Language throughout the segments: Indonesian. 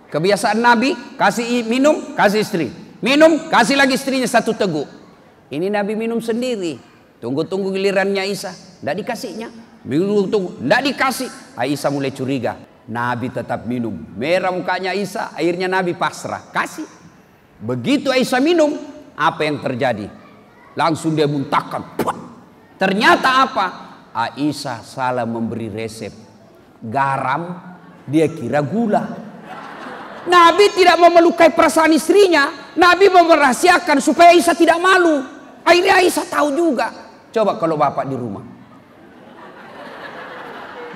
Kebiasaan Nabi, kasih minum, kasih istri. Minum, kasih lagi istrinya satu teguk. Ini Nabi minum sendiri. Tunggu-tunggu gilirannya Aisyah, tidak dikasihnya. Tunggu, tidak dikasih. Aisyah mulai curiga. Nabi tetap minum. Merah mukanya Aisyah, akhirnya Nabi pasrah. Kasih. Begitu Aisyah minum, apa yang terjadi? Langsung dia muntahkan. Ternyata apa? Aisyah salah memberi resep. Garam, dia kira gula. Nabi tidak mau melukai perasaan istrinya. Nabi mau merahasiakan supaya Aisyah tidak malu. Akhirnya Aisyah tahu juga. Coba kalau bapak di rumah.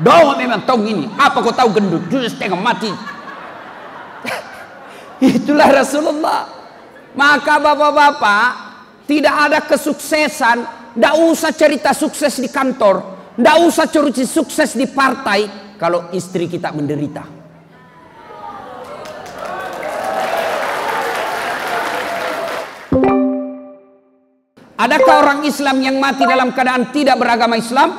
Doa memang tong ini. Apa kau tahu gendut? Sudah setengah mati. Itulah Rasulullah. Maka bapak-bapak, tidak ada kesuksesan. Tidak usah cerita sukses di kantor. Tidak usah cerita sukses di partai. Kalau istri kita menderita. Adakah orang Islam yang mati dalam keadaan tidak beragama Islam?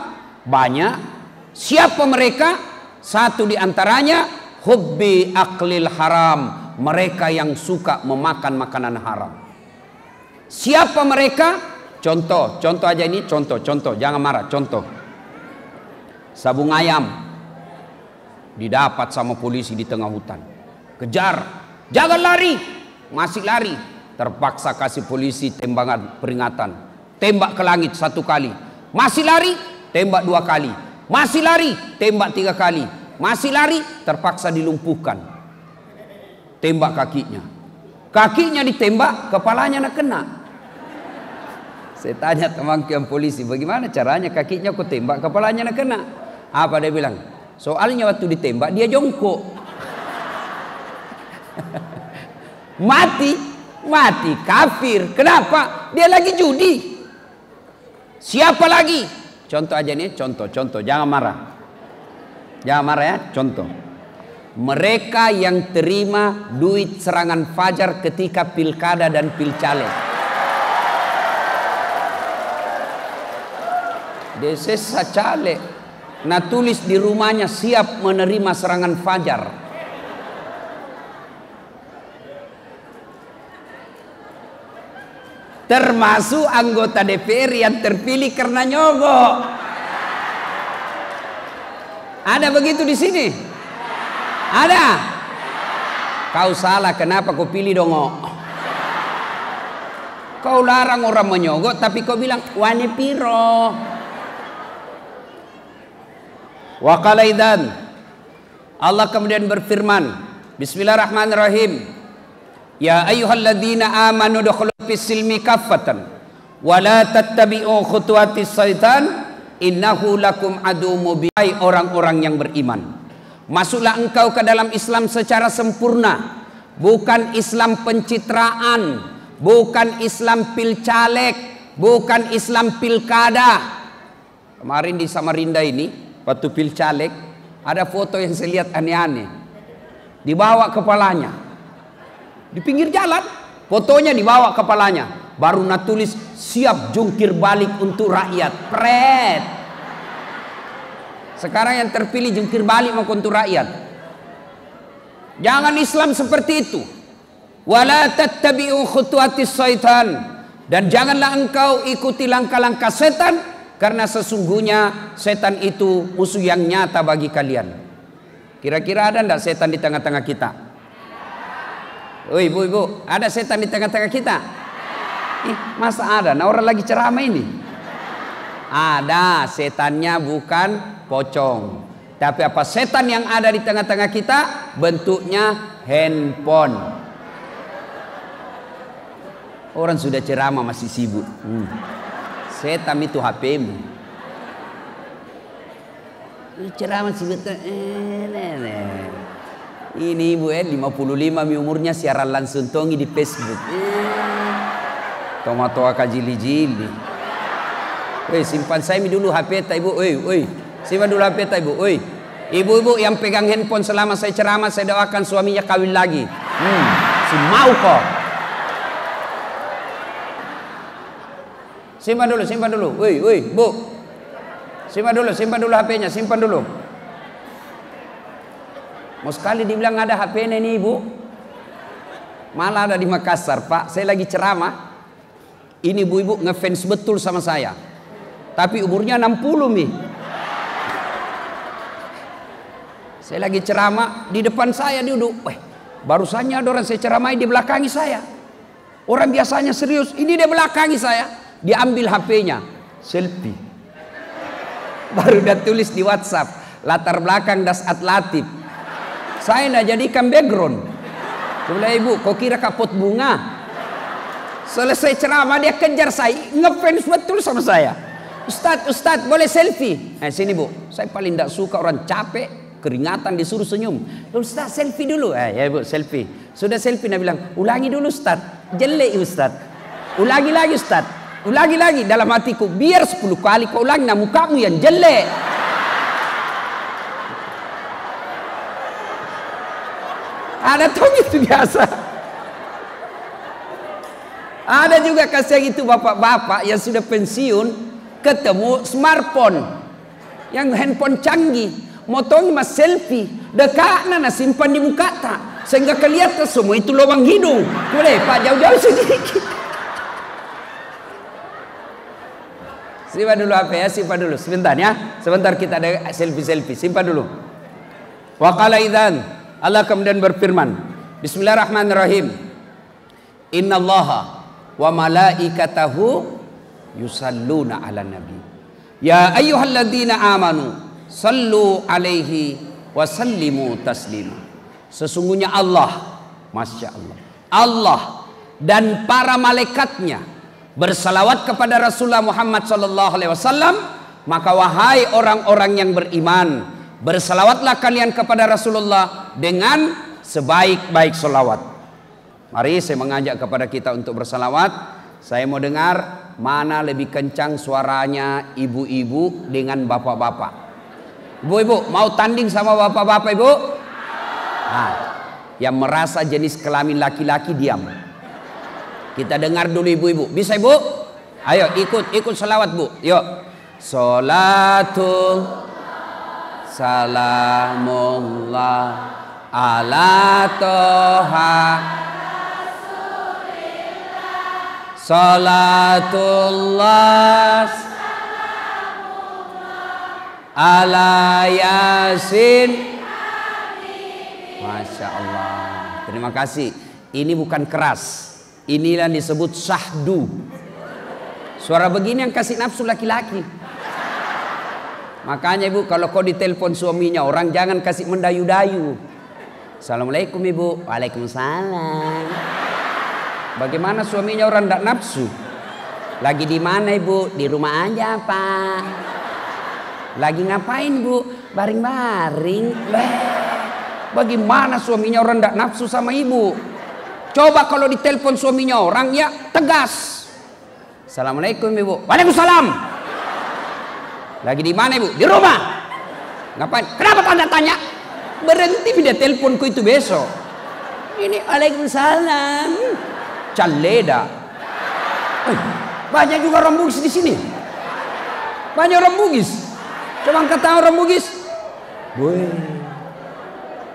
Banyak. Siapa mereka? Satu di antaranya hubbi aklil haram. Mereka yang suka memakan makanan haram. Siapa mereka? Contoh aja ini, contoh. Jangan marah, contoh. Sabung ayam didapat sama polisi di tengah hutan. Kejar, jangan lari. Masih lari. Terpaksa kasih polisi tembakan peringatan. Tembak ke langit 1 kali. Masih lari, tembak 2 kali. Masih lari, tembak 3 kali. Masih lari, terpaksa dilumpuhkan. Tembak kakinya. Kakinya ditembak, kepalanya nak kena. Saya tanya teman yang polisi, bagaimana caranya kakinya kau tembak, kepalanya nak kena? Apa dia bilang? Soalnya waktu ditembak dia jongkok. Mati kafir. Kenapa? Dia lagi judi. Siapa lagi? Contoh aja nih, contoh. Jangan marah ya, contoh. Mereka yang terima duit serangan fajar ketika pilkada dan pilcaleg. Desa caleg. Nah tulis di rumahnya siap menerima serangan fajar. Termasuk anggota DPR yang terpilih karena nyogok. Ada begitu di sini? Ada? Kau salah, kenapa kau pilih dongok? Kau larang orang menyogok tapi kau bilang wani piro. Wa qala idzan. Allah kemudian berfirman, Bismillahirrahmanirrahim. Ya ayyuhalladzina amanu dukhulu fis-silmi kaffatan wa la tattabi'u khutuwatis syaitan innahu lakum adu mubin. Hai orang-orang yang beriman, masuklah engkau ke dalam Islam secara sempurna, bukan Islam pencitraan, bukan Islam pilcaleg, bukan Islam pilkada. Kemarin di Samarinda ini waktu pilcaleg ada foto yang saya lihat aneh-aneh. Dibawa kepalanya di pinggir jalan, fotonya dibawa kepalanya, baru tulis siap jungkir balik untuk rakyat. Pret. Sekarang yang terpilih jungkir balik mau untuk rakyat. Jangan Islam seperti itu. Wala tattabi'u khutuwatis syaitan, dan janganlah engkau ikuti langkah-langkah setan, karena sesungguhnya setan itu musuh yang nyata bagi kalian. Kira-kira ada enggak setan di tengah-tengah kita? Ibu, ada setan di tengah-tengah kita? Masa ada? Nah orang lagi ceramah ini. Ada, setannya bukan pocong. Tapi apa setan yang ada di tengah-tengah kita? Bentuknya handphone. Orang sudah ceramah masih sibuk. Setan itu HP-mu. Ceramah sibuk. Ini ibu 55 umurnya siaran langsung tongi di Facebook. Toa kajili-jili. Simpan saya dulu HP ta ibu. Simpan dulu HP ta ibu. Ibu-ibu yang pegang handphone selama saya ceramah, saya doakan suaminya kawin lagi. Semau kok. Simpan dulu. Bu. Simpan dulu HP-nya, simpan dulu. Mau sekali dibilang ada HP ini ibu. Malah ada di Makassar, Pak. Saya lagi ceramah. Ini ibu-ibu ngefans betul sama saya. Tapi umurnya 60 nih. Saya lagi ceramah, di depan saya dia duduk. Barusannya ada orang saya ceramai di belakangi saya. Orang biasanya serius, ini dia belakangi saya. Diambil HP-nya, selfie. Baru dia tulis di WhatsApp, latar belakang Dasat Latif. Saya nak jadikan background. Saya bilang, ibu, kau kira kapot bunga? Selesai ceramah dia kejar saya, ngefans betul sama saya. Ustadz, boleh selfie? Sini bu, saya paling tidak suka orang capek, keringatan disuruh senyum. Ustadz selfie dulu. Ya bu, selfie. Sudah selfie, dia bilang, ulangi dulu Ustadz. Jelek Ustadz. Ulangi lagi Ustadz. Ulangi lagi. Dalam hatiku, biar 10 kali kau ulangi, nah mukamu yang jelek. Ada tuh itu biasa. Ada juga kasih gitu bapak-bapak yang sudah pensiun, ketemu smartphone yang handphone canggih, motonya mas selfie, dekatnya nah simpan di muka tak, sehingga kelihatan semua itu lubang hidung. Boleh Pak jauh-jauh sedikit. Simpan dulu HP ya, simpan dulu sebentar ya, sebentar kita ada selfie, simpan dulu. Wa qala idzan, Allah kemudian berfirman, Bismillahirrahmanirrahim. Innallaha wa malaikatahu yusalluna ala nabi. Ya ayyuhalladzina amanu sallu alaihi wa sallimu taslima. Sesungguhnya Allah, Masya Allah, Allah dan para malaikatnya bersalawat kepada Rasulullah Muhammad sallallahu alaihi wasallam. Maka wahai orang-orang yang beriman, bersalawatlah kalian kepada Rasulullah dengan sebaik-baik salawat. Mari saya mengajak kepada kita untuk bersalawat. Saya mau dengar mana lebih kencang suaranya ibu-ibu dengan bapak-bapak. Ibu-ibu mau tanding sama bapak-bapak ibu? Nah, yang merasa jenis kelamin laki-laki diam. Kita dengar dulu ibu-ibu. Bisa ibu? Ayo ikut salawat bu. Yuk. Salatul salamullah ala toha salatullah ala yasin. Masya Allah. Terima kasih. Ini bukan keras. Inilah disebut syahdu. Suara begini yang kasih nafsu laki-laki. Makanya ibu, kalau kau ditelepon suaminya orang, jangan kasih mendayu-dayu. Assalamualaikum ibu. Waalaikumsalam. Bagaimana suaminya orang tidak nafsu? Lagi di mana ibu? Di rumah aja pak. Lagi ngapain bu? Baring-baring. Bagaimana suaminya orang tidak nafsu sama ibu? Coba kalau ditelepon suaminya orang ya tegas. Assalamualaikum ibu. Waalaikumsalam. Lagi di mana ibu? Di rumah. Ngapain? Kenapa tanda tanya? Berhenti dia teleponku itu besok. Ini waalaikumsalam. Caleda. Banyak juga orang Bugis di sini. Banyak orang Bugis. Coba kata orang Bugis.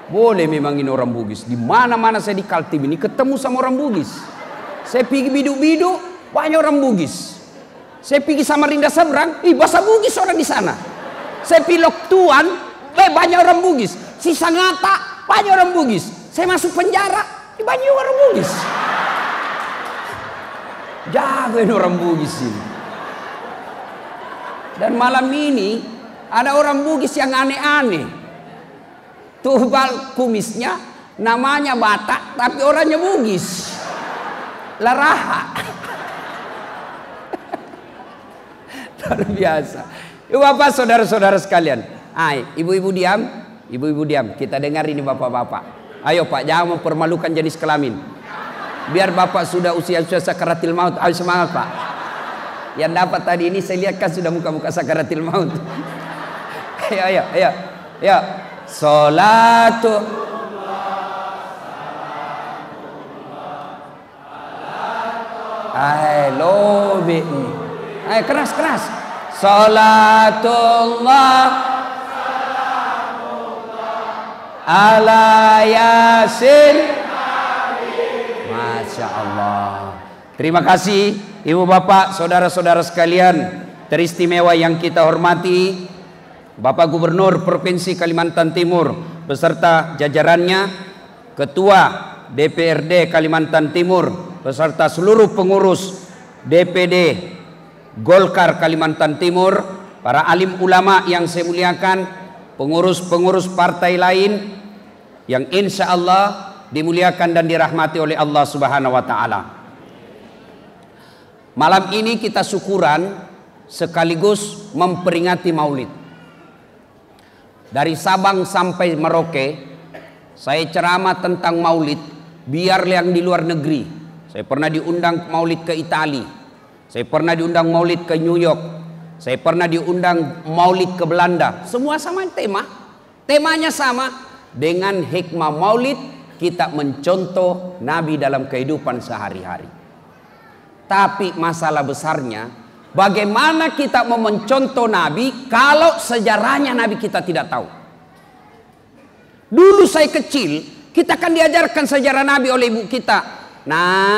Boleh memang ini orang Bugis. Di mana-mana saya di Kaltim ini ketemu sama orang Bugis. Saya pergi bidu-bidu, banyak orang Bugis. Saya pergi Samarinda seberang, bahasa Bugis orang di sana. Saya pergi Loktuan, banyak orang Bugis. Sisa Ngata, banyak orang Bugis. Saya masuk penjara, banyak orang Bugis. Jagain orang Bugis ini. Dan malam ini ada orang Bugis yang aneh-aneh. Tubal kumisnya namanya Batak tapi orangnya Bugis. Laraha. Luar biasa. Bapak saudara-saudara sekalian. Ibu-ibu diam. Ibu-ibu diam. Kita dengar ini bapak-bapak. Ayo pak, jangan mempermalukan jenis kelamin. Biar bapak sudah usia sakaratil maut. Ayo semangat pak. Yang dapat tadi ini saya lihat kan sudah muka-muka sakaratil maut. Ayo. Salatu lobe. Ayo keras. Salatullah ala yasin. Masya Allah. Terima kasih ibu bapak, saudara-saudara sekalian teristimewa yang kita hormati, Bapak Gubernur Provinsi Kalimantan Timur beserta jajarannya, Ketua DPRD Kalimantan Timur beserta seluruh pengurus DPD Golkar Kalimantan Timur, para alim ulama yang saya muliakan, pengurus-pengurus partai lain yang insya Allah dimuliakan dan dirahmati oleh Allah Subhanahu wa Ta'ala. Malam ini kita syukuran sekaligus memperingati Maulid. Dari Sabang sampai Merauke saya ceramah tentang Maulid, biar yang di luar negeri. Saya pernah diundang Maulid ke Italia, saya pernah diundang Maulid ke New York, saya pernah diundang Maulid ke Belanda. Semua sama temanya sama. Dengan hikmah Maulid kita mencontoh Nabi dalam kehidupan sehari-hari. Tapi masalah besarnya, bagaimana kita mau mencontoh Nabi kalau sejarahnya Nabi kita tidak tahu. Dulu saya kecil, kita kan diajarkan sejarah Nabi oleh ibu kita. Nah,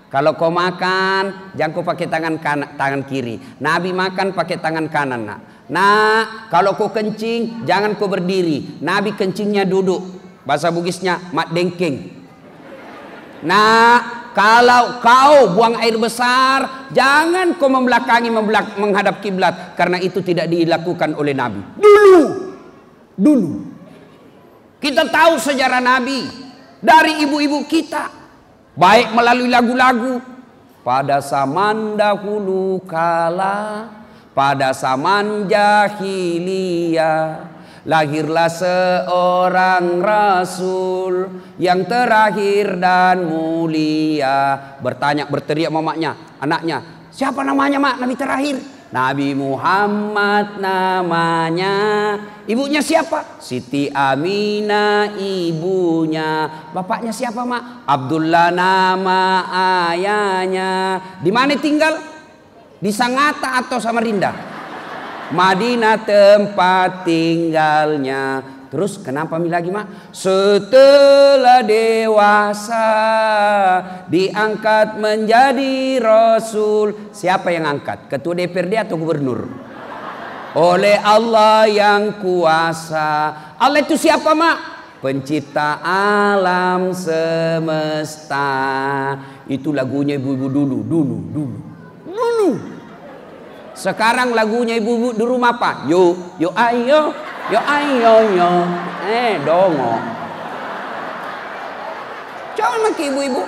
kalau kau makan, jangan kau pakai tangan kiri. Nabi makan pakai tangan kanan. Nah, kalau kau kencing, jangan kau berdiri. Nabi kencingnya duduk. Bahasa Bugisnya mat dengking. Nah, kalau kau buang air besar, jangan kau menghadap kiblat, karena itu tidak dilakukan oleh Nabi. Dulu. Kita tahu sejarah Nabi dari ibu-ibu kita, baik melalui lagu-lagu. Pada zaman dahulu kala, pada zaman jahiliyah, lahirlah seorang Rasul yang terakhir dan mulia. Berteriak mamanya, anaknya, siapa namanya mak Nabi terakhir? Nabi Muhammad namanya. Ibunya siapa? Siti Aminah ibunya. Bapaknya siapa mak? Abdullah nama ayahnya. Di mana tinggal? Di Sangatta atau Samarinda? Madinah tempat tinggalnya. Terus kenapa lagi mak? Setelah dewasa diangkat menjadi Rasul. Siapa yang angkat? Ketua DPRD atau gubernur? Oleh Allah yang kuasa. Allah itu siapa mak? Pencipta alam semesta. Itu lagunya ibu-ibu dulu. Sekarang lagunya ibu-ibu di rumah apa? Yo ayo, dongo. Jangan ke ibu-ibu.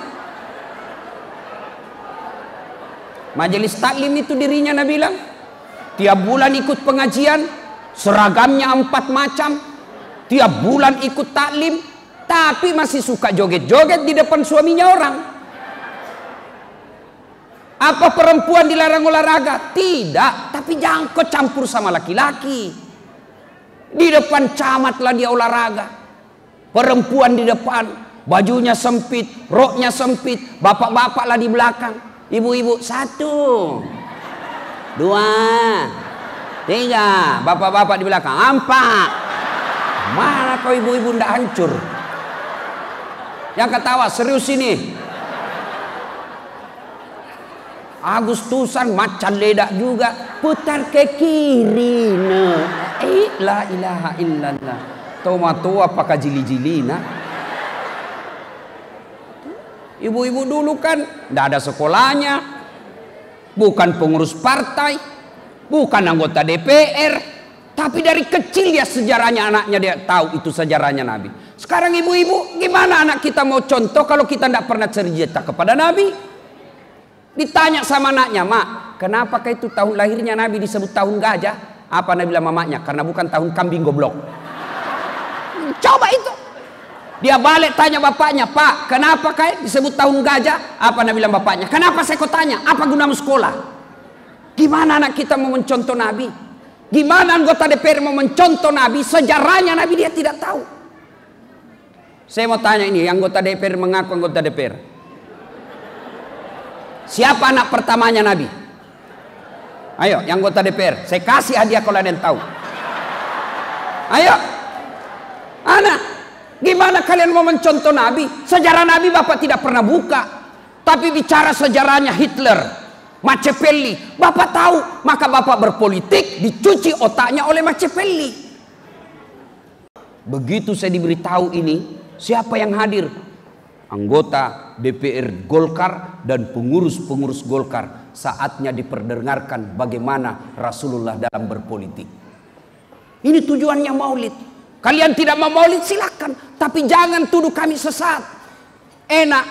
Majelis taklim itu dirinya Nabi bilang, tiap bulan ikut pengajian, seragamnya 4 macam, tiap bulan ikut taklim, tapi masih suka joget-joget di depan suaminya orang. Apa perempuan dilarang olahraga? Tidak, tapi jangan kau campur sama laki-laki. Di depan camatlah dia olahraga. Perempuan di depan, bajunya sempit, roknya sempit, bapak-bapaklah di belakang. Ibu-ibu 1, 2, 3, bapak-bapak di belakang 4. Mana kau ibu-ibu ndak hancur? Yang ketawa serius ini. Agustusan macan ledak juga, putar ke kiri la ilaha illallah. Tua pakai jili-jilina. Ibu-ibu dulu kan tidak ada sekolahnya, bukan pengurus partai, bukan anggota DPR, tapi dari kecil dia sejarahnya anaknya dia tahu itu sejarahnya Nabi. Sekarang ibu-ibu, gimana anak kita mau contoh kalau kita tidak pernah cerita kepada Nabi? Ditanya sama anaknya, mak, kenapakah itu tahun lahirnya Nabi disebut tahun gajah? Apa Nabi bilang mamanya? Karena bukan tahun kambing goblok. Coba itu. Dia balik tanya bapaknya, pak, kenapakah disebut tahun gajah? Apa Nabi bilang bapaknya? Kenapa saya kau tanya? Apa gunamu sekolah? Gimana anak kita mau mencontoh Nabi? Gimana anggota DPR mau mencontoh Nabi? Sejarahnya Nabi dia tidak tahu. Saya mau tanya ini, anggota DPR mengaku anggota DPR. Siapa anak pertamanya Nabi? Ayo, yang anggota DPR. Saya kasih hadiah kalau ada yang tahu. Ayo, anak. Gimana kalian mau mencontoh Nabi? Sejarah Nabi Bapak tidak pernah buka. Tapi bicara sejarahnya Hitler, Machiavelli, Bapak tahu. Maka Bapak berpolitik, dicuci otaknya oleh Machiavelli. Begitu saya diberitahu ini, siapa yang hadir? Anggota DPR Golkar dan pengurus-pengurus Golkar. Saatnya diperdengarkan bagaimana Rasulullah dalam berpolitik. Ini tujuannya maulid. Kalian tidak mau maulid silakan, tapi jangan tuduh kami sesat. Enak.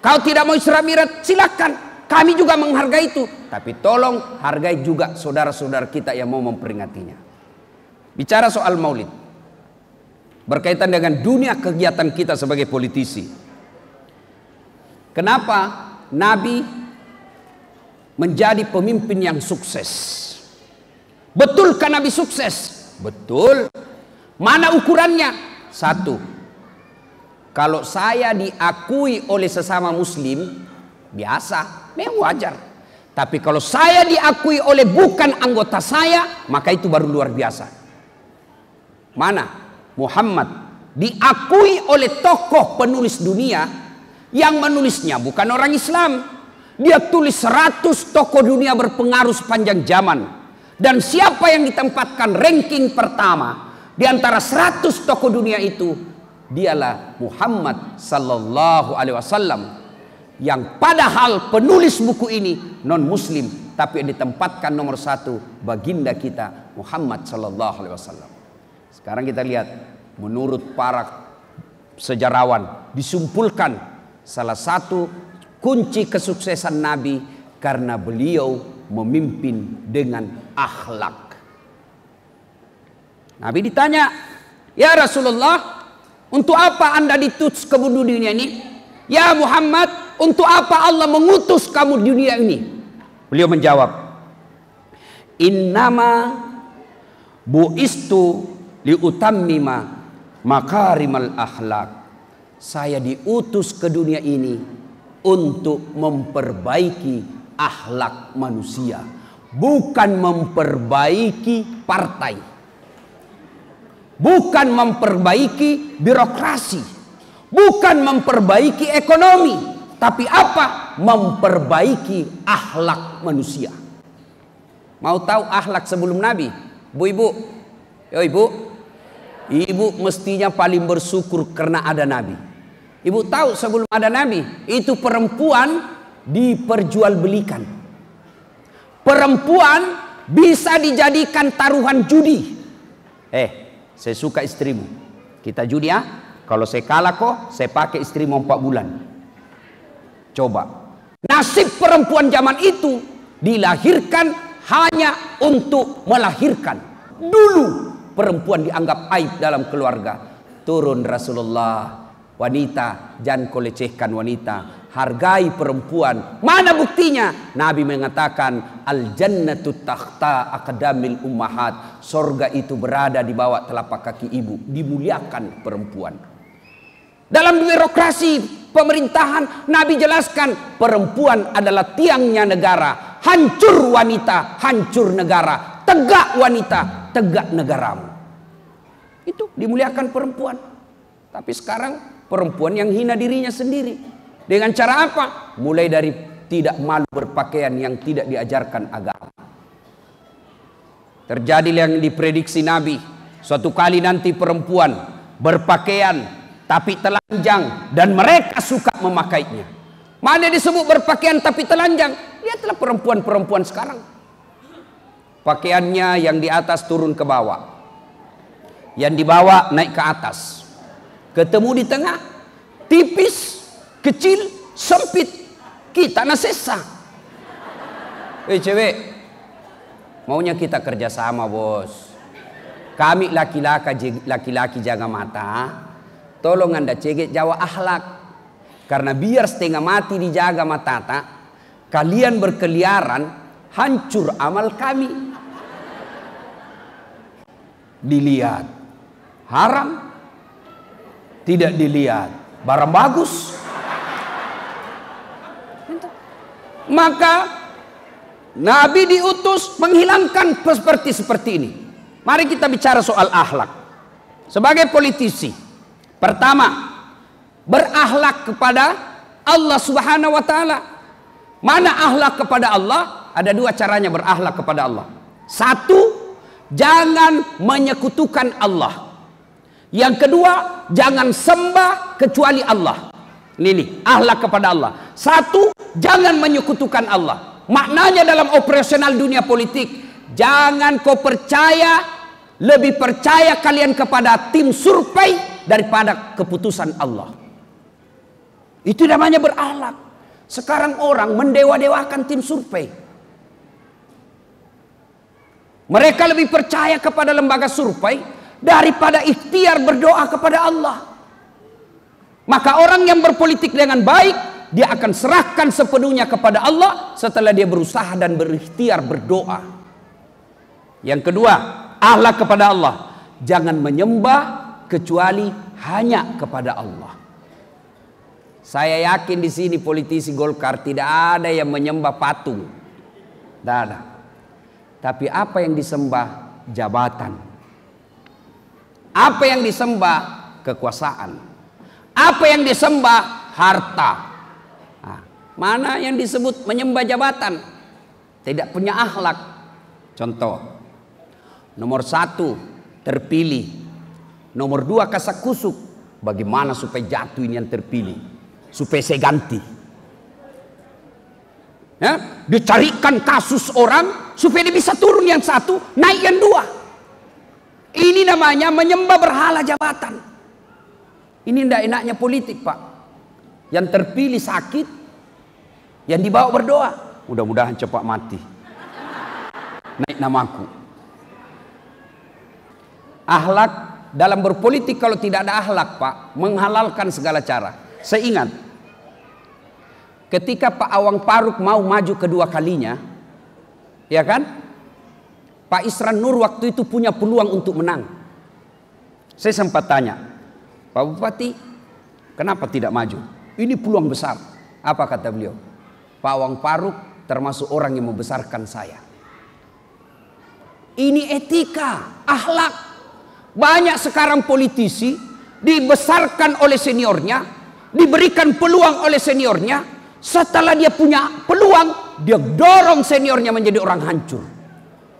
Kau tidak mau Isra Mi'raj silakan. Kami juga menghargai itu, tapi tolong hargai juga saudara-saudara kita yang mau memperingatinya. Bicara soal maulid berkaitan dengan dunia kegiatan kita sebagai politisi. Kenapa Nabi menjadi pemimpin yang sukses? Betulkah Nabi sukses? Betul. Mana ukurannya? Satu, kalau saya diakui oleh sesama muslim, biasa, memang wajar. Tapi kalau saya diakui oleh bukan anggota saya, maka itu baru luar biasa. Mana? Muhammad diakui oleh tokoh penulis dunia, yang menulisnya bukan orang Islam. Dia tulis 100 tokoh dunia berpengaruh sepanjang zaman. Dan siapa yang ditempatkan ranking pertama di antara 100 tokoh dunia itu? Dialah Muhammad sallallahu alaihi wasallam. Yang padahal penulis buku ini non muslim, tapi yang ditempatkan nomor 1 baginda kita Muhammad sallallahu alaihi wasallam. Sekarang kita lihat, menurut para sejarawan disimpulkan salah satu kunci kesuksesan Nabi karena beliau memimpin dengan akhlak. Nabi ditanya, "Ya Rasulullah, untuk apa Anda diutus ke dunia ini? Ya Muhammad, untuk apa Allah mengutus kamu di dunia ini?" Beliau menjawab, "Innama bu'istu liutammima makarimal akhlak." Saya diutus ke dunia ini untuk memperbaiki akhlak manusia, bukan memperbaiki partai, bukan memperbaiki birokrasi, bukan memperbaiki ekonomi, tapi apa? Memperbaiki akhlak manusia. Mau tahu akhlak sebelum Nabi? Bu-ibu, yo ibu mestinya paling bersyukur karena ada Nabi. Ibu tahu sebelum ada Nabi itu perempuan diperjualbelikan. Perempuan bisa dijadikan taruhan judi. Saya suka istrimu, kita judi ya. Kalau saya kalah kok, saya pakai istrimu 4 bulan. Coba, nasib perempuan zaman itu dilahirkan hanya untuk melahirkan. Dulu perempuan dianggap aib dalam keluarga. Turun Rasulullah, wanita jangan kau lecehkan wanita, hargai perempuan. Mana buktinya? Nabi mengatakan al jannatu takhta aqdamil ummahat, sorga itu berada di bawah telapak kaki ibu. Dimuliakan perempuan. Dalam birokrasi pemerintahan, Nabi jelaskan perempuan adalah tiangnya negara. Hancur wanita, hancur negara. Tegak wanita, tegak negaramu. Itu dimuliakan perempuan. Tapi sekarang perempuan yang hina dirinya sendiri. Dengan cara apa? Mulai dari tidak malu berpakaian yang tidak diajarkan agama. Terjadi yang diprediksi Nabi. Suatu kali nanti perempuan berpakaian tapi telanjang dan mereka suka memakainya. Mana disebut berpakaian tapi telanjang? Lihatlah perempuan-perempuan sekarang. Pakaiannya yang di atas turun ke bawah. Yang di bawah naik ke atas. Ketemu di tengah, tipis, kecil, sempit. Kita nasesa. Cewek, maunya kita kerjasama bos. Kami laki-laki jaga mata. Tolong Anda cegek jawa akhlak. Karena biar setengah mati dijaga mata, kalian berkeliaran, hancur amal kami. Dilihat haram, tidak dilihat barang bagus. Maka Nabi diutus menghilangkan seperti ini. Mari kita bicara soal akhlak. Sebagai politisi, Pertama, berakhlak kepada Allah Subhanahu wa taala. Mana akhlak kepada Allah? Ada dua caranya berakhlak kepada Allah. Satu, jangan menyekutukan Allah. Yang kedua, jangan sembah kecuali Allah. Ini akhlak kepada Allah. Satu, jangan menyekutukan Allah. Maknanya dalam operasional dunia politik, jangan kau percaya, lebih percaya kalian kepada tim survei daripada keputusan Allah. Itu namanya berakhlak. Sekarang orang mendewa-dewakan tim survei. Mereka lebih percaya kepada lembaga survei daripada ikhtiar berdoa kepada Allah. Maka orang yang berpolitik dengan baik, dia akan serahkan sepenuhnya kepada Allah setelah dia berusaha dan berikhtiar berdoa. Yang kedua, akhlak kepada Allah. Jangan menyembah kecuali hanya kepada Allah. Saya yakin di sini politisi Golkar tidak ada yang menyembah patung. Tidak ada. Tapi apa yang disembah? Jabatan. Apa yang disembah? Kekuasaan. Apa yang disembah? Harta. Nah, mana yang disebut menyembah jabatan? Tidak punya akhlak. Contoh. Nomor 1, terpilih. Nomor 2, kasakusuk. Bagaimana supaya jatuh ini yang terpilih? Supaya saya ganti. Ya, dicarikan kasus orang supaya dia bisa turun yang satu, naik yang dua. Ini namanya menyembah berhala jabatan. Ini tidak enaknya politik, Pak. Yang terpilih sakit, yang dibawa berdoa, mudah-mudahan cepat mati, naik namaku. Akhlak dalam berpolitik, kalau tidak ada akhlak, Pak, menghalalkan segala cara. Saya ingat ketika Pak Awang Faruk mau maju kedua kalinya, ya kan, Pak Isran Nur waktu itu punya peluang untuk menang. Saya sempat tanya, Pak Bupati, kenapa tidak maju? Ini peluang besar. Apa kata beliau? Pak Awang Faruk termasuk orang yang membesarkan saya. Ini etika, akhlak. Banyak sekarang politisi dibesarkan oleh seniornya, diberikan peluang oleh seniornya. Setelah dia punya peluang, dia dorong seniornya menjadi orang hancur.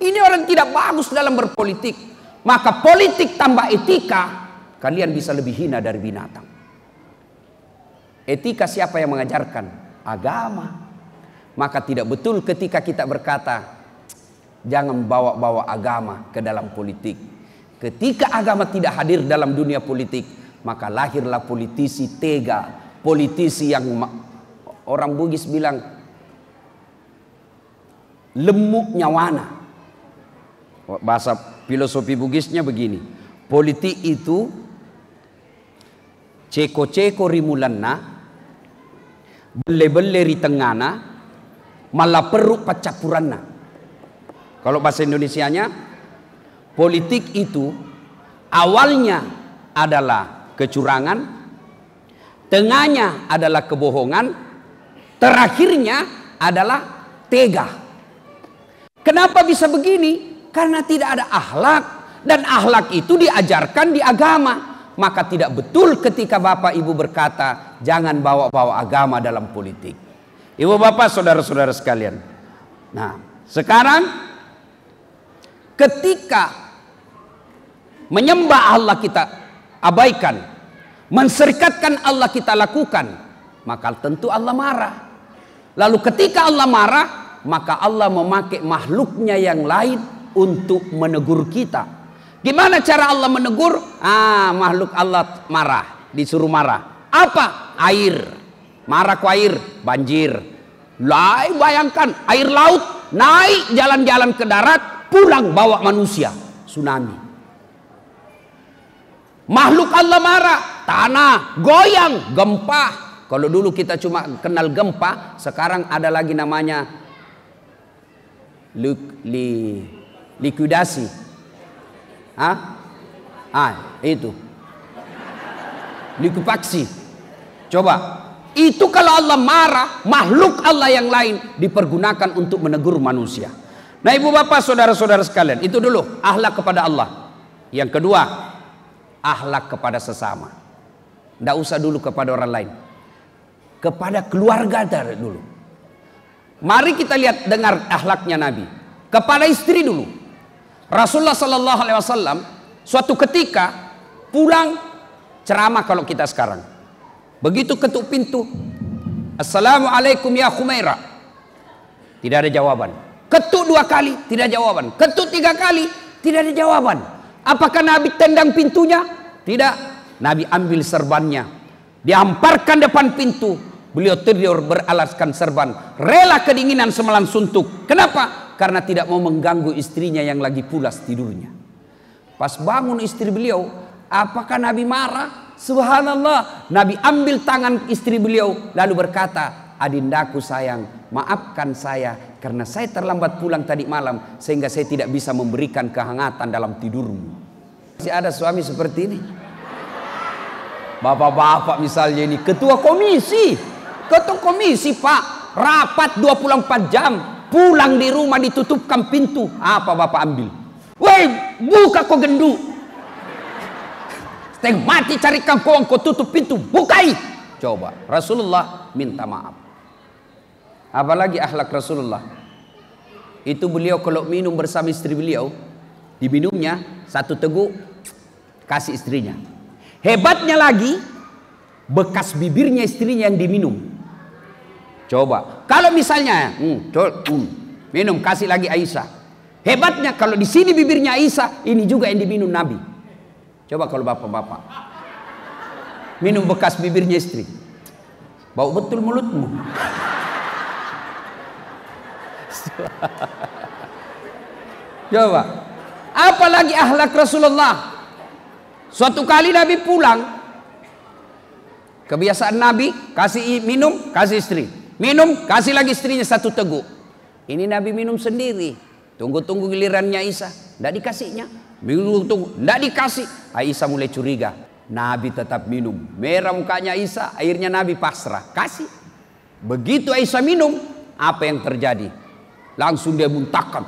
Ini orang tidak bagus dalam berpolitik. Maka politik tambah etika, kalian bisa lebih hina dari binatang. Etika siapa yang mengajarkan? Agama. Maka tidak betul ketika kita berkata, jangan bawa-bawa agama ke dalam politik. Ketika agama tidak hadir dalam dunia politik, maka lahirlah politisi tega, politisi yang orang Bugis bilang lemuk nyawana. Bahasa filosofi Bugisnya begini, politik itu ceko-ceko rimulanna, bele-bele ritengana, malah peruk pacapuranna. Kalau bahasa Indonesianya, politik itu awalnya adalah kecurangan, tengahnya adalah kebohongan, terakhirnya adalah tega. Kenapa bisa begini? Karena tidak ada akhlak, dan akhlak itu diajarkan di agama. Maka tidak betul ketika Bapak Ibu berkata jangan bawa-bawa agama dalam politik. Ibu bapak saudara-saudara sekalian. Nah, sekarang ketika menyembah Allah kita abaikan, menserikatkan Allah kita lakukan, maka tentu Allah marah. Lalu ketika Allah marah, maka Allah memakai makhluknya yang lain untuk menegur kita. Gimana cara Allah menegur? Makhluk Allah marah, disuruh marah. Apa? Air. Marah ku air, banjir. Bayangkan, air laut naik jalan-jalan ke darat, pulang bawa manusia, tsunami. Makhluk Allah marah, tanah goyang, gempa. Kalau dulu kita cuma kenal gempa, sekarang ada lagi namanya likuidasi. Itu likuifaksi. Coba, itu kalau Allah marah, makhluk Allah yang lain dipergunakan untuk menegur manusia. Nah, ibu bapak saudara-saudara sekalian, itu dulu akhlak kepada Allah. Yang kedua, akhlak kepada sesama. Tidak usah dulu kepada orang lain, kepada keluarga dulu. Mari kita lihat, dengar akhlaknya Nabi kepada istri dulu. Rasulullah Sallallahu Alaihi Wasallam suatu ketika pulang ceramah, kalau kita sekarang begitu ketuk pintu, Assalamualaikum ya Khumairah, tidak ada jawaban. Ketuk 2 kali, tidak ada jawaban. Ketuk 3 kali, tidak ada jawaban. Apakah Nabi tendang pintunya? Tidak. Nabi ambil serbannya, dihamparkan depan pintu. Beliau tidur beralaskan serban, rela kedinginan semalam suntuk. Kenapa? Karena tidak mau mengganggu istrinya yang lagi pulas tidurnya. Pas bangun istri beliau, apakah Nabi marah? Subhanallah. Nabi ambil tangan istri beliau lalu berkata, adindaku sayang, maafkan saya karena saya terlambat pulang tadi malam sehingga saya tidak bisa memberikan kehangatan dalam tidurmu. Masih ada suami seperti ini? Bapak-bapak misalnya ini ketua komisi Pak, rapat 24 jam, pulang di rumah ditutupkan pintu, apa bapak ambil? Woi, buka kau gendu, setengah mati cari kangkong, kau tutup pintu, bukai. Coba Rasulullah minta maaf. Apalagi akhlak Rasulullah itu, beliau kalau minum bersama istri beliau, diminumnya 1 teguk kasih istrinya. Hebatnya lagi, bekas bibirnya istrinya yang diminum. Coba kalau misalnya minum kasih lagi Aisyah. Hebatnya kalau di sini bibirnya Aisyah, ini juga yang diminum Nabi. Coba kalau bapak-bapak minum bekas bibirnya istri, bau betul mulutmu. Coba apalagi akhlak Rasulullah. Suatu kali Nabi pulang, kebiasaan Nabi kasih minum, kasih istri, minum, kasih lagi istrinya 1 teguk. Ini Nabi minum sendiri, tunggu-tunggu gilirannya Aisyah, tidak dikasihnya. Minum tunggu, tidak dikasih. Aisyah mulai curiga. Nabi tetap minum, merah mukanya Aisyah. Akhirnya Nabi pasrah, kasih. Begitu Aisyah minum, apa yang terjadi? Langsung dia muntahkan.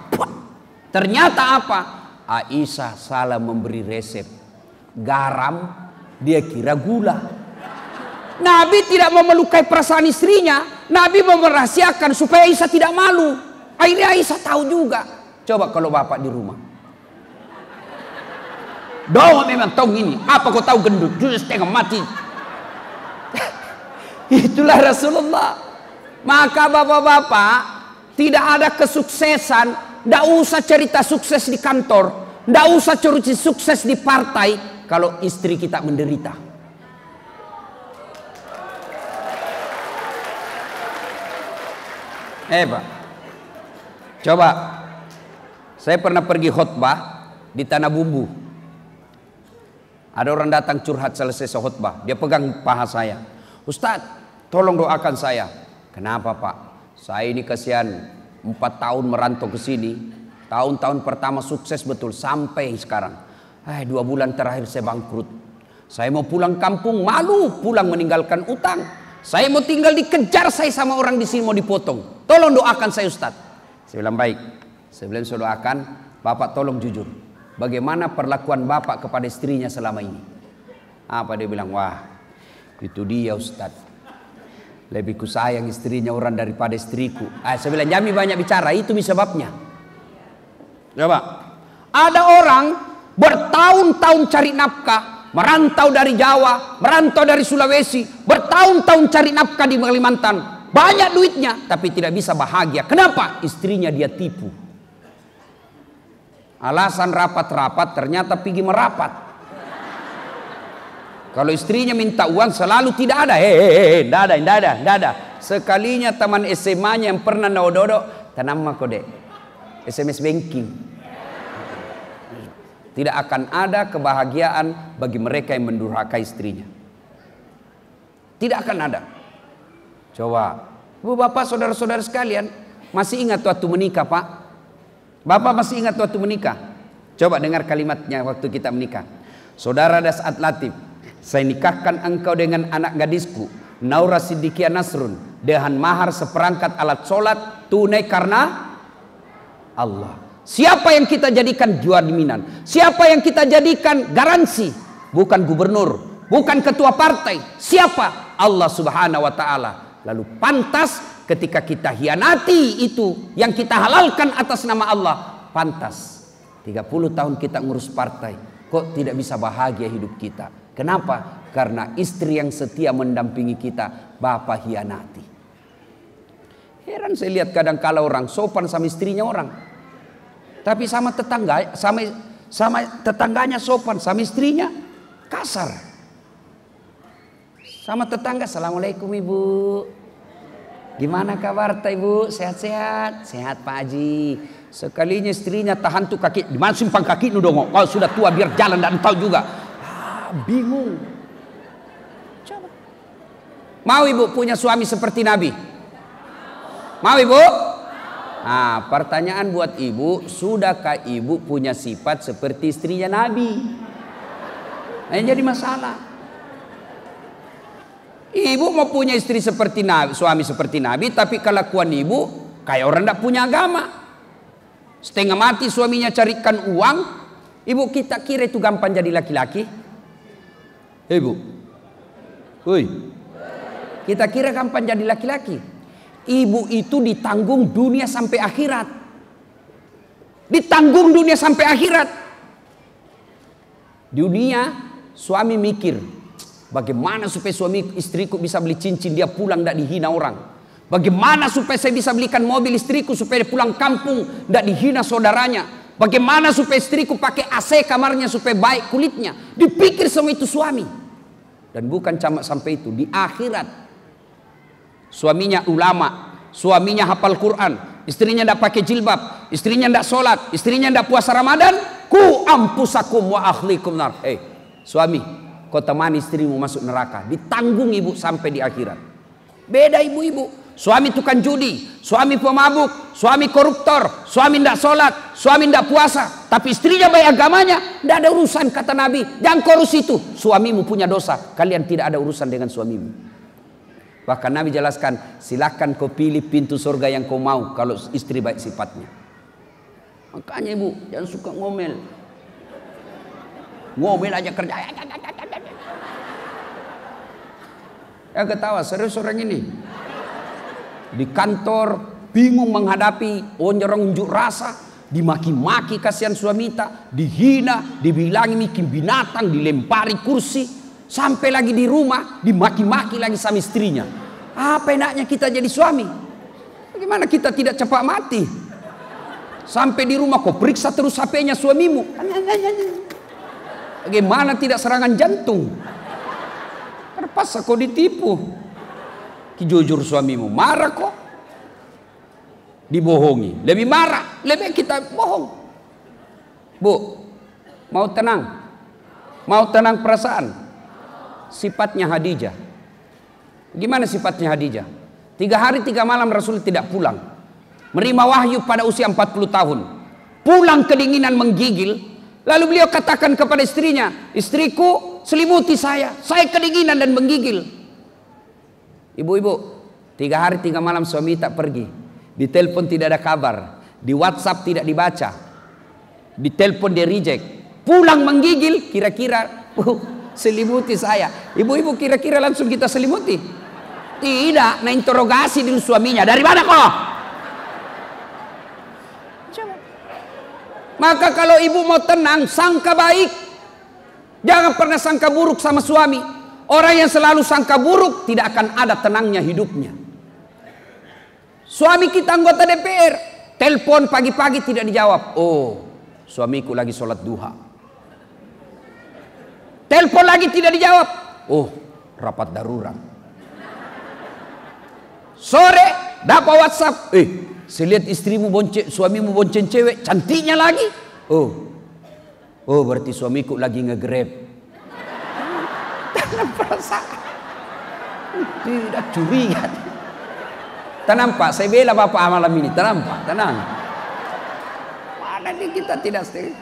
Ternyata apa? Aisyah salah memberi resep garam, dia kira gula. Nabi tidak mau melukai perasaan istrinya, Nabi mau merahasiakan supaya Aisyah tidak malu. Akhirnya Aisyah tahu juga. Coba kalau bapak di rumah, doa memang tahu ini, apa kau tahu gendut, justru setengah mati. Itulah Rasulullah. Maka bapak-bapak, tidak ada kesuksesan, tidak usah cerita sukses di kantor, tidak usah cerita sukses di partai, kalau istri kita menderita. Pak, coba saya pernah pergi khutbah di Tanah Bumbu. Ada orang datang curhat selesai khutbah, dia pegang paha saya. Ustadz, tolong doakan saya. Kenapa Pak? Saya ini kasihan 4 tahun merantau ke sini. Tahun-tahun pertama sukses betul sampai sekarang. 2 bulan terakhir saya bangkrut. Saya mau pulang kampung, malu pulang meninggalkan utang. Saya mau tinggal dikejar saya sama orang di sini mau dipotong. Tolong doakan saya Ustaz. Saya bilang baik. Saya bilang saya doakan, Bapak tolong jujur. Bagaimana perlakuan Bapak kepada istrinya selama ini? Apa dia bilang? Wah, itu dia Ustaz. Lebih ku sayang istrinya orang daripada istriku. Saya bilang jangan banyak bicara, itu sebabnya. Coba. Ada orang bertahun-tahun cari nafkah, merantau dari Jawa, merantau dari Sulawesi, bertahun-tahun cari nafkah di Kalimantan, banyak duitnya, tapi tidak bisa bahagia. Kenapa? Istrinya dia tipu. Alasan rapat-rapat, ternyata pergi merapat. Kalau istrinya minta uang selalu tidak ada. Tidak ada. Sekalinya teman SMA-nya yang pernah naododo, tanam kode SMS banking. Tidak akan ada kebahagiaan bagi mereka yang mendurhaka istrinya. Tidak akan ada. Coba, Bu Bapak, saudara-saudara sekalian, masih ingat waktu menikah Pak? Bapak masih ingat waktu menikah? Coba dengar kalimatnya waktu kita menikah. Saudara Dasat Latif, saya nikahkan engkau dengan anak gadisku, Naura Siddiqia Nasrun, dengan mahar seperangkat alat sholat tunai karena Allah. Siapa yang kita jadikan jaminan? Siapa yang kita jadikan garansi? Bukan gubernur, bukan ketua partai. Siapa? Allah Subhanahu wa Ta'ala. Lalu pantas ketika kita hianati itu yang kita halalkan atas nama Allah, pantas 30 tahun kita ngurus partai, kok tidak bisa bahagia hidup kita. Kenapa? Karena istri yang setia mendampingi kita, bapak hianati. Heran saya lihat kadang kala orang sopan sama istrinya orang, tapi sama tetangga, sama tetangganya sopan, sama istrinya kasar. Sama tetangga, assalamualaikum ibu, gimana kabar ibu, sehat-sehat? Sehat Pak Haji. Sekalinya istrinya tahan tuh kaki, dimana simpang kaki nu dong, kalau sudah tua biar jalan dan tahu juga. Bingung. Coba. Mau ibu punya suami seperti Nabi? Mau ibu? Nah, pertanyaan buat ibu, sudahkah ibu punya sifat seperti istrinya Nabi? Nah, yang jadi masalah. Ibu mau punya istri seperti Nabi, suami seperti Nabi, tapi kelakuan ibu kayak orang tidak punya agama. Setengah mati suaminya carikan uang, ibu kita kira itu gampang jadi laki-laki? Ibu, woi, kita kira gampang jadi laki-laki? Ibu itu ditanggung dunia sampai akhirat. Ditanggung dunia sampai akhirat. Dunia suami mikir, bagaimana supaya suami istriku bisa beli cincin dia pulang tidak dihina orang. Bagaimana supaya saya bisa belikan mobil istriku supaya dia pulang kampung tidak dihina saudaranya. Bagaimana supaya istriku pakai AC kamarnya supaya baik kulitnya. Dipikir semua itu suami. Dan bukan cuma sampai itu, di akhirat suaminya ulama, suaminya hafal Quran, istrinya tidak pakai jilbab, istrinya tidak sholat, istrinya tidak puasa Ramadan, ku ampusakum wa ahlikum nar. Suami, kau temani istrimu masuk neraka, ditanggung ibu sampai di akhirat. Beda ibu-ibu, suami tukang judi, suami pemabuk, suami koruptor, suami tidak sholat, suami tidak puasa, tapi istrinya baik agamanya, tidak ada urusan kata Nabi. Jangan korus itu, suamimu punya dosa, kalian tidak ada urusan dengan suamimu. Bahkan Nabi jelaskan, silakan kau pilih pintu surga yang kau mau kalau istri baik sifatnya. Makanya ibu jangan suka ngomel, ngomel aja kerja. Ya ketawa serius orang ini. Di kantor bingung menghadapi orang unjuk rasa, dimaki-maki kasihan suamita, dihina, dibilangi bikin binatang, dilempari kursi, sampai lagi di rumah dimaki-maki lagi sama istrinya. Apa enaknya kita jadi suami? Bagaimana kita tidak cepat mati? Sampai di rumah kau periksa terus HP-nya suamimu. Bagaimana tidak serangan jantung? Terpaksa kau ditipu. Jujur suamimu marah kok, dibohongi, lebih marah, lebih kita bohong. Bu, mau tenang perasaan. Sifatnya Khadijah, gimana sifatnya Khadijah? 3 hari 3 malam Rasul tidak pulang, menerima wahyu pada usia 40 tahun, pulang kedinginan menggigil. Lalu beliau katakan kepada istrinya, istriku selimuti saya kedinginan dan menggigil. Ibu-ibu, 3 hari 3 malam suami tak pergi, di telepon tidak ada kabar, di WhatsApp tidak dibaca, di telepon dia reject, pulang menggigil, kira-kira selimuti saya. Ibu-ibu kira-kira langsung kita selimuti? Tidak, nah interogasi dulu suaminya, dari mana kok? Maka kalau ibu mau tenang, sangka baik, jangan pernah sangka buruk sama suami. Orang yang selalu sangka buruk tidak akan ada tenangnya hidupnya. Suami kita anggota DPR, telepon pagi-pagi tidak dijawab. Oh, suamiku lagi sholat duha. Telepon lagi tidak dijawab. Oh, rapat darurat. Sore dapat WhatsApp. Saya lihat istrimu suamimu bonceng cewek, cantiknya lagi. Oh, berarti suamiku lagi nge-grab. Perasaan tidak curiga. Tenang Pak, saya bela Bapak malam ini. Tenang Pak, tenang. Mana nih kita tidak setuju.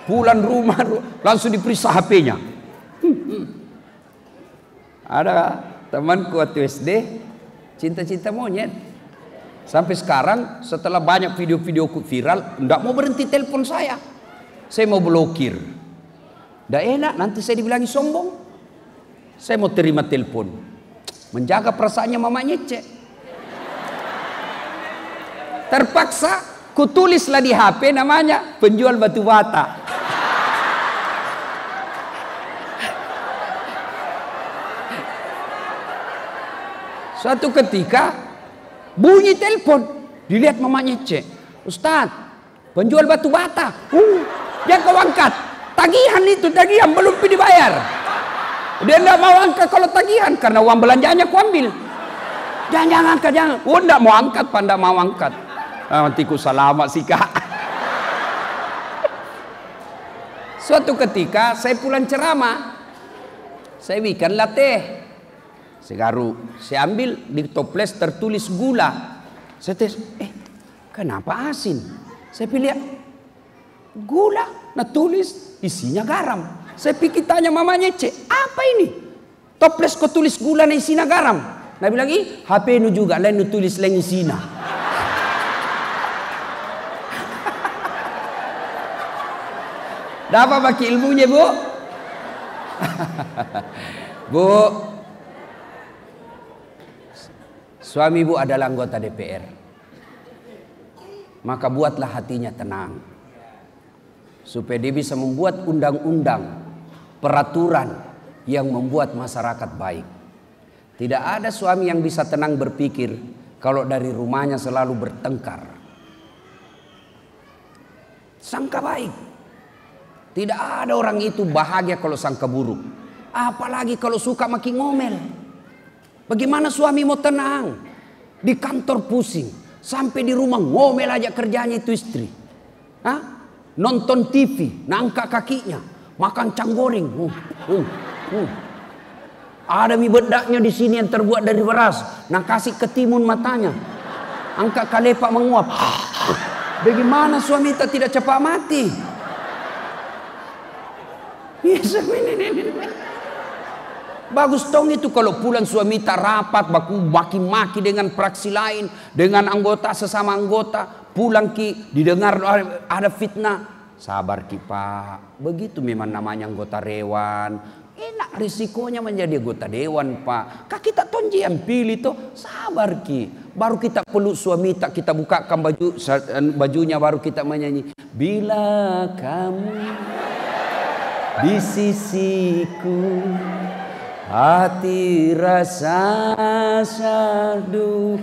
Pulang rumah langsung diperiksa HP-nya. Ada temanku waktu SD cinta-cinta monyet. Sampai sekarang setelah banyak video-video viral, enggak mau berhenti telepon saya. Saya mau blokir. Enggak enak, nanti saya dibilangi sombong. Saya mau terima telepon. Menjaga perasaannya mamanya cek. Terpaksa kutulislah di HP namanya penjual batu bata. Suatu ketika bunyi telepon, dilihat mamanya cek. Ustadz, penjual batu bata. Dia kau angkat. Tagihan itu, tagihan belum dibayar. Dia tidak mau angkat kalau tagihan karena uang belanjanya ku ambil. Jangan angkat, jangan. Oh, tidak mau angkat, Pak, tidak mau angkat. Nanti ku salamat sih, Kak. Suatu ketika saya pulang ceramah, saya bikinlah teh. Saya ambil di toples tertulis gula. Saya tes, kenapa asin? Saya pilih gula, nah tulis isinya garam. Saya pikir tanya mamanya, cek apa ini? Toples kau tulis gula na isinya garam. Nah bilang, HP nu juga lain nu tulis lain isinya. Dapat pakai ilmunya, Bu? Bu, suami ibu adalah anggota DPR. Maka buatlah hatinya tenang. Supaya dia bisa membuat undang-undang, peraturan yang membuat masyarakat baik. Tidak ada suami yang bisa tenang berpikir kalau dari rumahnya selalu bertengkar. Sangka baik. Tidak ada orang itu bahagia kalau sangka buruk. Apalagi kalau suka makin ngomel. Bagaimana suami mau tenang? Di kantor pusing. Sampai di rumah ngomel aja kerjanya itu istri. Nonton TV, nangka kakinya. Makan cang goreng. Ada mie bedaknya di sini yang terbuat dari beras. Nah kasih ketimun matanya. Angkat kalepak menguap. Bagaimana suami kita tidak cepat mati? Bagus dong itu kalau pulang suami tak rapat, baku maki-maki dengan fraksi lain, dengan anggota sesama anggota, pulang ki didengar ada fitnah, sabar ki Pak, begitu memang namanya anggota dewan, enak risikonya menjadi anggota dewan Pak, kak kita tonji yang pilih tuh, sabar ki, baru kita peluk suami tak kita bukakan bajunya baru kita menyanyi, bila kamu di sisiku. Hati rasa syahdu.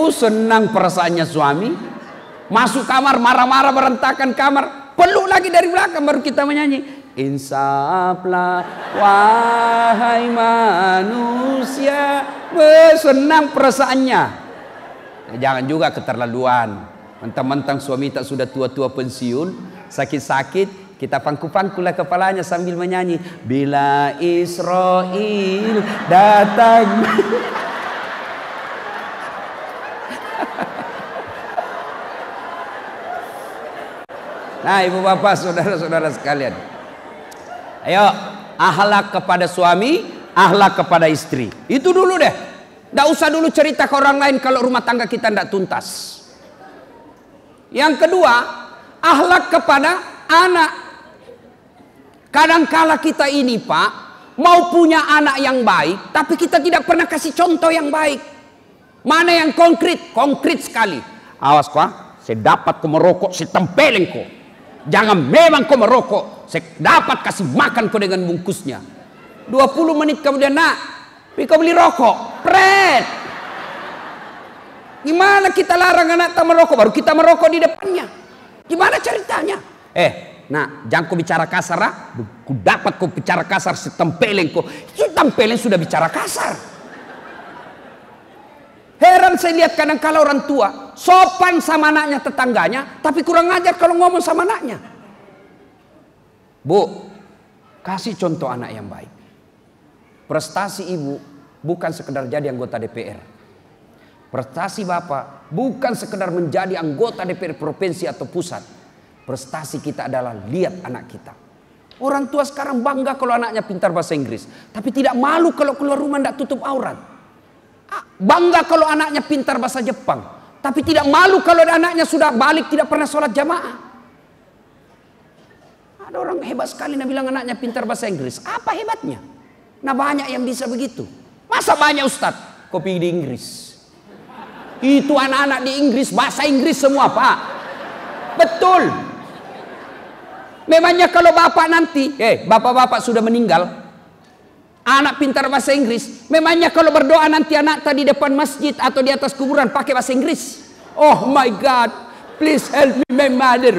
Senang perasaannya suami. Masuk kamar marah-marah berantakan kamar. Peluk lagi dari belakang baru kita menyanyi. Insaflah wahai manusia. Senang perasaannya. Jangan juga keterlaluan. Mentang-mentang suami tak sudah tua-tua pensiun, sakit-sakit, kita pangku-pangkulah kepalanya sambil menyanyi. Bila Israel datang. Nah ibu bapak saudara-saudara sekalian. Ayo akhlak kepada suami, akhlak kepada istri. Itu dulu deh. Tidak usah dulu cerita ke orang lain kalau rumah tangga kita tidak tuntas. Yang kedua, akhlak kepada anak. Kadangkala kita ini Pak, mau punya anak yang baik, tapi kita tidak pernah kasih contoh yang baik. Mana yang konkret? Konkret sekali. Awas kok, saya dapat kau merokok, saya tempelin kau. Jangan memang kau merokok, saya dapat kasih makan kau dengan bungkusnya. 20 menit kemudian, nak, kau beli rokok, pret. Gimana kita larang anak tak merokok, baru kita merokok di depannya. Gimana ceritanya? Nah, jangan kau bicara kasar, ku dapat kau bicara kasar, setempelin kau. Setempelin sudah bicara kasar. Heran saya lihat kadang-kala orang tua sopan sama anaknya tetangganya, tapi kurang ajar kalau ngomong sama anaknya. Bu, kasih contoh anak yang baik. Prestasi ibu bukan sekedar jadi anggota DPR. Prestasi bapak bukan sekedar menjadi anggota DPR provinsi atau pusat. Prestasi kita adalah lihat anak kita. Orang tua sekarang bangga kalau anaknya pintar bahasa Inggris. Tapi tidak malu kalau keluar rumah tidak tutup aurat. Bangga kalau anaknya pintar bahasa Jepang. Tapi tidak malu kalau anaknya sudah balik tidak pernah sholat jamaah. Ada orang hebat sekali yang bilang anaknya pintar bahasa Inggris. Apa hebatnya? Nah banyak yang bisa begitu. Masa banyak Ustadz? Kopi di Inggris. Itu anak-anak di Inggris, bahasa Inggris semua Pak. Betul. Memangnya kalau bapak nanti, bapak-bapak sudah meninggal, anak pintar bahasa Inggris, memangnya kalau berdoa nanti anak tadi depan masjid atau di atas kuburan pakai bahasa Inggris? Oh my God, please help me my mother.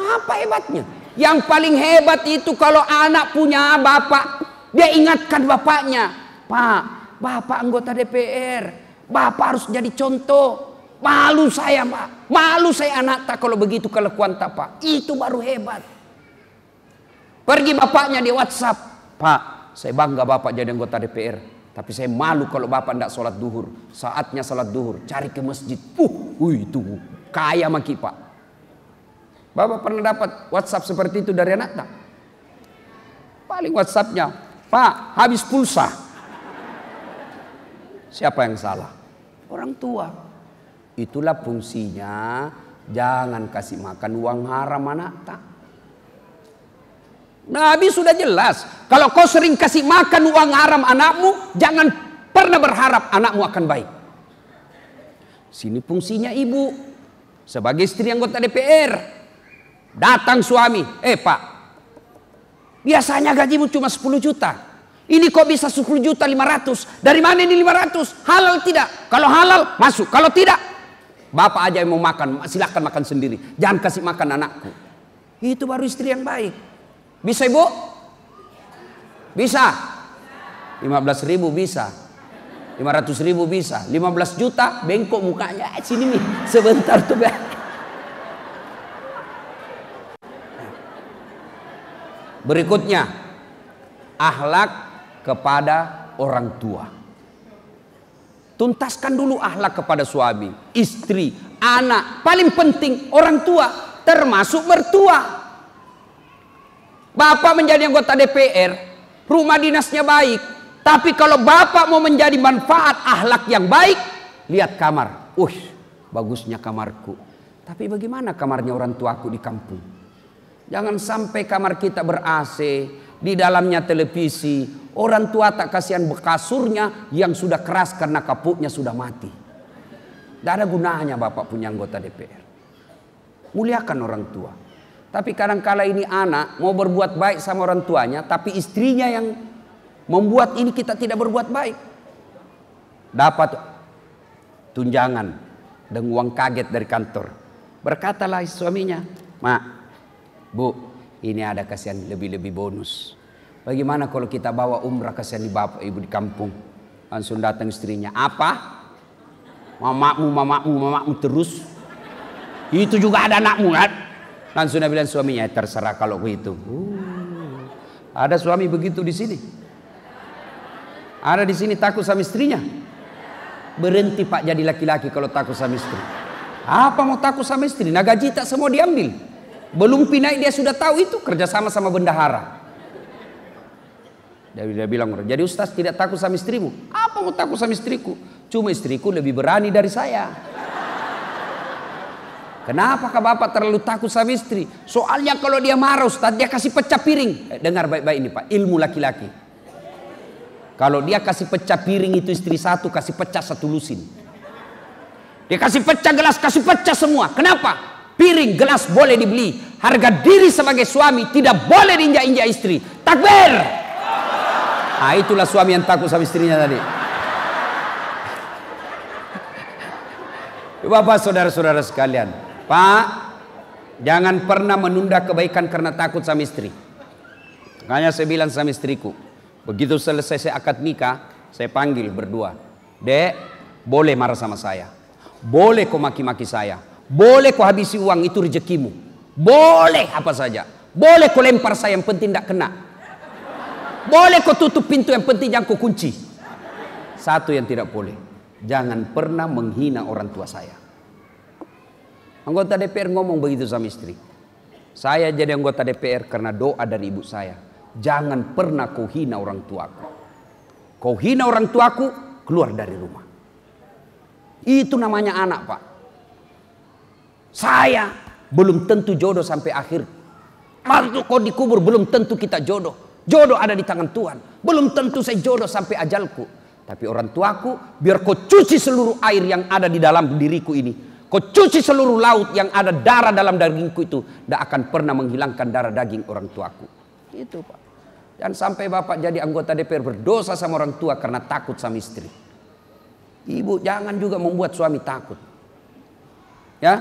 Apa hebatnya? Yang paling hebat itu kalau anak punya bapak, dia ingatkan bapaknya, Pak, bapak anggota DPR, bapak harus jadi contoh. Malu saya Pak, malu saya anak tak kalau begitu kelakuan tak Pak. Itu baru hebat. Pergi bapaknya di WhatsApp, Pak, saya bangga bapak jadi anggota DPR, tapi saya malu kalau bapak tidak sholat duhur. Saatnya sholat duhur, cari ke masjid. Itu kaya maki Pak. Bapak pernah dapat WhatsApp seperti itu dari anak tak? Paling WhatsAppnya, Pak, habis pulsa. Siapa yang salah? Orang tua. Itulah fungsinya, jangan kasih makan uang haram anak tak. Nabi sudah jelas, kalau kau sering kasih makan uang haram anakmu, jangan pernah berharap anakmu akan baik. Sini fungsinya ibu, sebagai istri anggota DPR, datang suami, Pak, biasanya gajimu cuma 10 juta, ini kok bisa 10 juta 500, dari mana ini 500, halal tidak? Kalau halal masuk, kalau tidak, bapak aja yang mau makan, silahkan makan sendiri. Jangan kasih makan anakku. Itu baru istri yang baik. Bisa ibu? Bisa. 15.000 bisa. 500.000 bisa. 15 juta bengkok mukanya. Sini nih, sebentar tuh. Berikutnya, akhlak kepada orang tua. Tuntaskan dulu akhlak kepada suami, istri, anak. Paling penting orang tua, termasuk mertua. Bapak menjadi anggota DPR, rumah dinasnya baik. Tapi kalau bapak mau menjadi manfaat akhlak yang baik, lihat kamar. Bagusnya kamarku. Tapi bagaimana kamarnya orang tuaku di kampung? Jangan sampai kamar kita ber-AC, di dalamnya televisi. Orang tua tak kasihan bekasurnya yang sudah keras karena kapuknya sudah mati. Tidak ada gunanya bapak punya anggota DPR. Muliakan orang tua. Tapi kadang-kala ini anak mau berbuat baik sama orang tuanya, tapi istrinya yang membuat ini kita tidak berbuat baik. Dapat tunjangan dan uang kaget dari kantor. Berkatalah suaminya, Mak, Bu, ini ada kasihan lebih-lebih bonus. Bagaimana kalau kita bawa umrah kasihan di bapak ibu di kampung? Langsung datang istrinya. Apa? Mamamu terus. Itu juga ada anakmu kan? Langsung dia bilang suaminya, terserah kalau begitu. Ada suami begitu di sini? Ada di sini takut sama istrinya? Berhenti Pak jadi laki-laki kalau takut sama istri. Apa mau takut sama istri? Nah gaji tak semua diambil. Belum pindah dia sudah tahu itu kerjasama sama bendahara. Dia bilang, jadi Ustaz tidak takut sama istrimu? Apa mau takut sama istriku? Cuma istriku lebih berani dari saya. Kenapa bapak terlalu takut sama istri? Soalnya kalau dia marah Ustaz, dia kasih pecah piring. Dengar baik-baik ini Pak, ilmu laki-laki. Kalau dia kasih pecah piring itu istri satu, kasih pecah satu lusin. Dia kasih pecah gelas, kasih pecah semua. Kenapa? Piring, gelas boleh dibeli. Harga diri sebagai suami tidak boleh diinjak-injak istri. Takbir! Nah itulah suami yang takut sama istrinya tadi. Bapak saudara-saudara sekalian, Pak, jangan pernah menunda kebaikan karena takut sama istri. Makanya saya bilang sama istriku, begitu selesai saya akad nikah, saya panggil berdua. Dek, boleh marah sama saya, boleh kau maki-maki saya, boleh kau habisi uang, itu rezekimu, boleh apa saja, boleh kau lempar saya, yang penting tidak kena. Boleh kau tutup pintu, yang penting jangan kau kunci. Satu yang tidak boleh, jangan pernah menghina orang tua saya. Anggota DPR ngomong begitu sama istri. Saya jadi anggota DPR karena doa dari ibu saya. Jangan pernah kau hina orang tuaku. Kau hina orang tuaku, keluar dari rumah. Itu namanya anak Pak. Saya belum tentu jodoh sampai akhir Waktu kau dikubur belum tentu kita jodoh. Jodoh ada di tangan Tuhan. Belum tentu saya jodoh sampai ajalku. Tapi orang tuaku, biar kau cuci seluruh air yang ada di dalam diriku ini. Kau cuci seluruh laut yang ada darah dalam dagingku itu. Tidak akan pernah menghilangkan darah daging orang tuaku. Itu Pak. Dan sampai Bapak jadi anggota DPR berdosa sama orang tua karena takut sama istri. Ibu jangan juga membuat suami takut. Ya,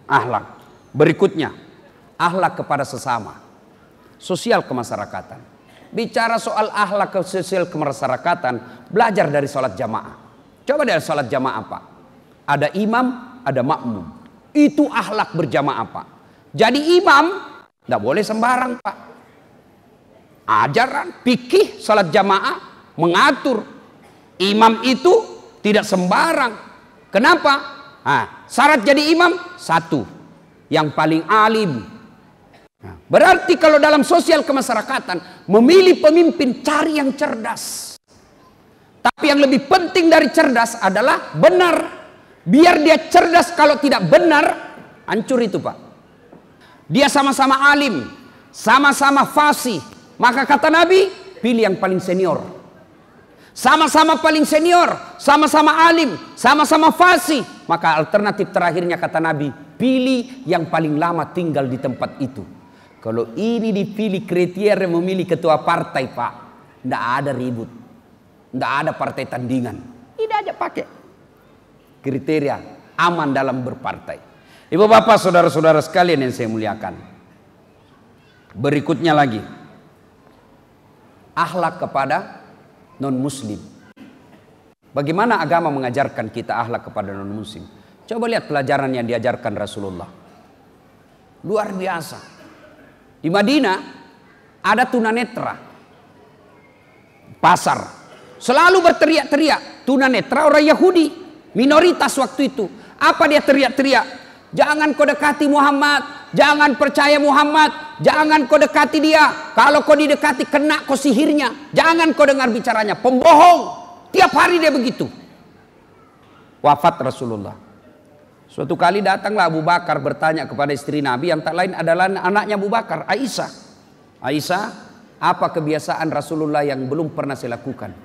akhlak. Berikutnya, akhlak kepada sesama. Sosial kemasyarakatan. Bicara soal akhlak sosial kemasyarakatan, belajar dari sholat jamaah. Coba dari sholat jamaah Pak. Ada imam, ada makmum. Itu akhlak berjamaah Pak. Jadi imam, tidak boleh sembarang Pak. Ajaran, fikih, sholat jamaah, mengatur. Imam itu tidak sembarang. Kenapa? Syarat jadi imam, satu. Yang paling alim. Berarti kalau dalam sosial kemasyarakatan memilih pemimpin cari yang cerdas. Tapi yang lebih penting dari cerdas adalah benar. Biar dia cerdas, kalau tidak benar hancur itu Pak. Dia sama-sama alim, sama-sama fasih. Maka kata Nabi, pilih yang paling senior. Sama-sama paling senior, sama-sama alim, sama-sama fasih. Maka alternatif terakhirnya kata Nabi, pilih yang paling lama tinggal di tempat itu. Kalau ini dipilih kriteria memilih ketua partai Pak, tidak ada ribut, tidak ada partai tandingan, tidak aja pakai kriteria aman dalam berpartai. Ibu bapak saudara-saudara sekalian yang saya muliakan, berikutnya lagi akhlak kepada non muslim. Bagaimana agama mengajarkan kita akhlak kepada non muslim? Coba lihat pelajaran yang diajarkan Rasulullah, luar biasa. Di Madinah ada tunanetra pasar, selalu berteriak-teriak. Tunanetra orang Yahudi, minoritas waktu itu. Apa dia teriak-teriak? Jangan kau dekati Muhammad, jangan percaya Muhammad, jangan kau dekati dia. Kalau kau didekati kena kau sihirnya. Jangan kau dengar bicaranya, pembohong. Tiap hari dia begitu. Wafat Rasulullah. Suatu kali datanglah Abu Bakar bertanya kepada istri Nabi yang tak lain adalah anaknya Abu Bakar, Aisyah. Aisyah, apa kebiasaan Rasulullah yang belum pernah saya lakukan?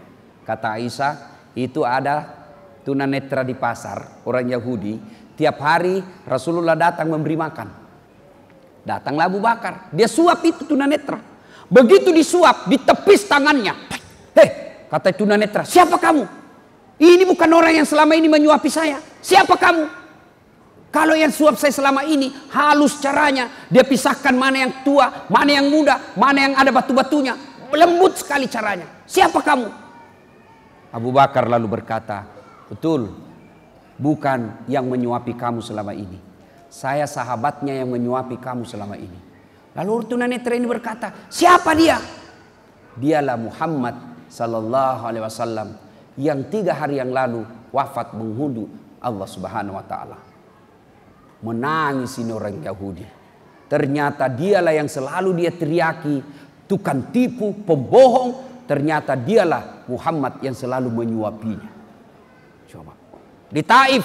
Kata Aisyah, itu ada tunanetra di pasar, orang Yahudi. Tiap hari Rasulullah datang memberi makan. Datanglah Abu Bakar, dia suap itu tunanetra. Begitu disuap, ditepis tangannya. Hei, kata tunanetra, siapa kamu? Ini bukan orang yang selama ini menyuapi saya. Siapa kamu? Kalau yang suap saya selama ini halus caranya, dia pisahkan mana yang tua, mana yang muda, mana yang ada batu-batunya, lembut sekali caranya. Siapa kamu? Abu Bakar lalu berkata, betul, bukan yang menyuapi kamu selama ini. Saya sahabatnya yang menyuapi kamu selama ini. Lalu tunanetra ini berkata, siapa dia? Dialah Muhammad sallallahu alaihi wasallam yang 3 hari yang lalu wafat menghuduk Allah Subhanahu wa taala. Menangis ini orang Yahudi. Ternyata dialah yang selalu dia teriaki, tukang tipu, pembohong. Ternyata dialah Muhammad yang selalu menyuapinya. Coba. Di Taif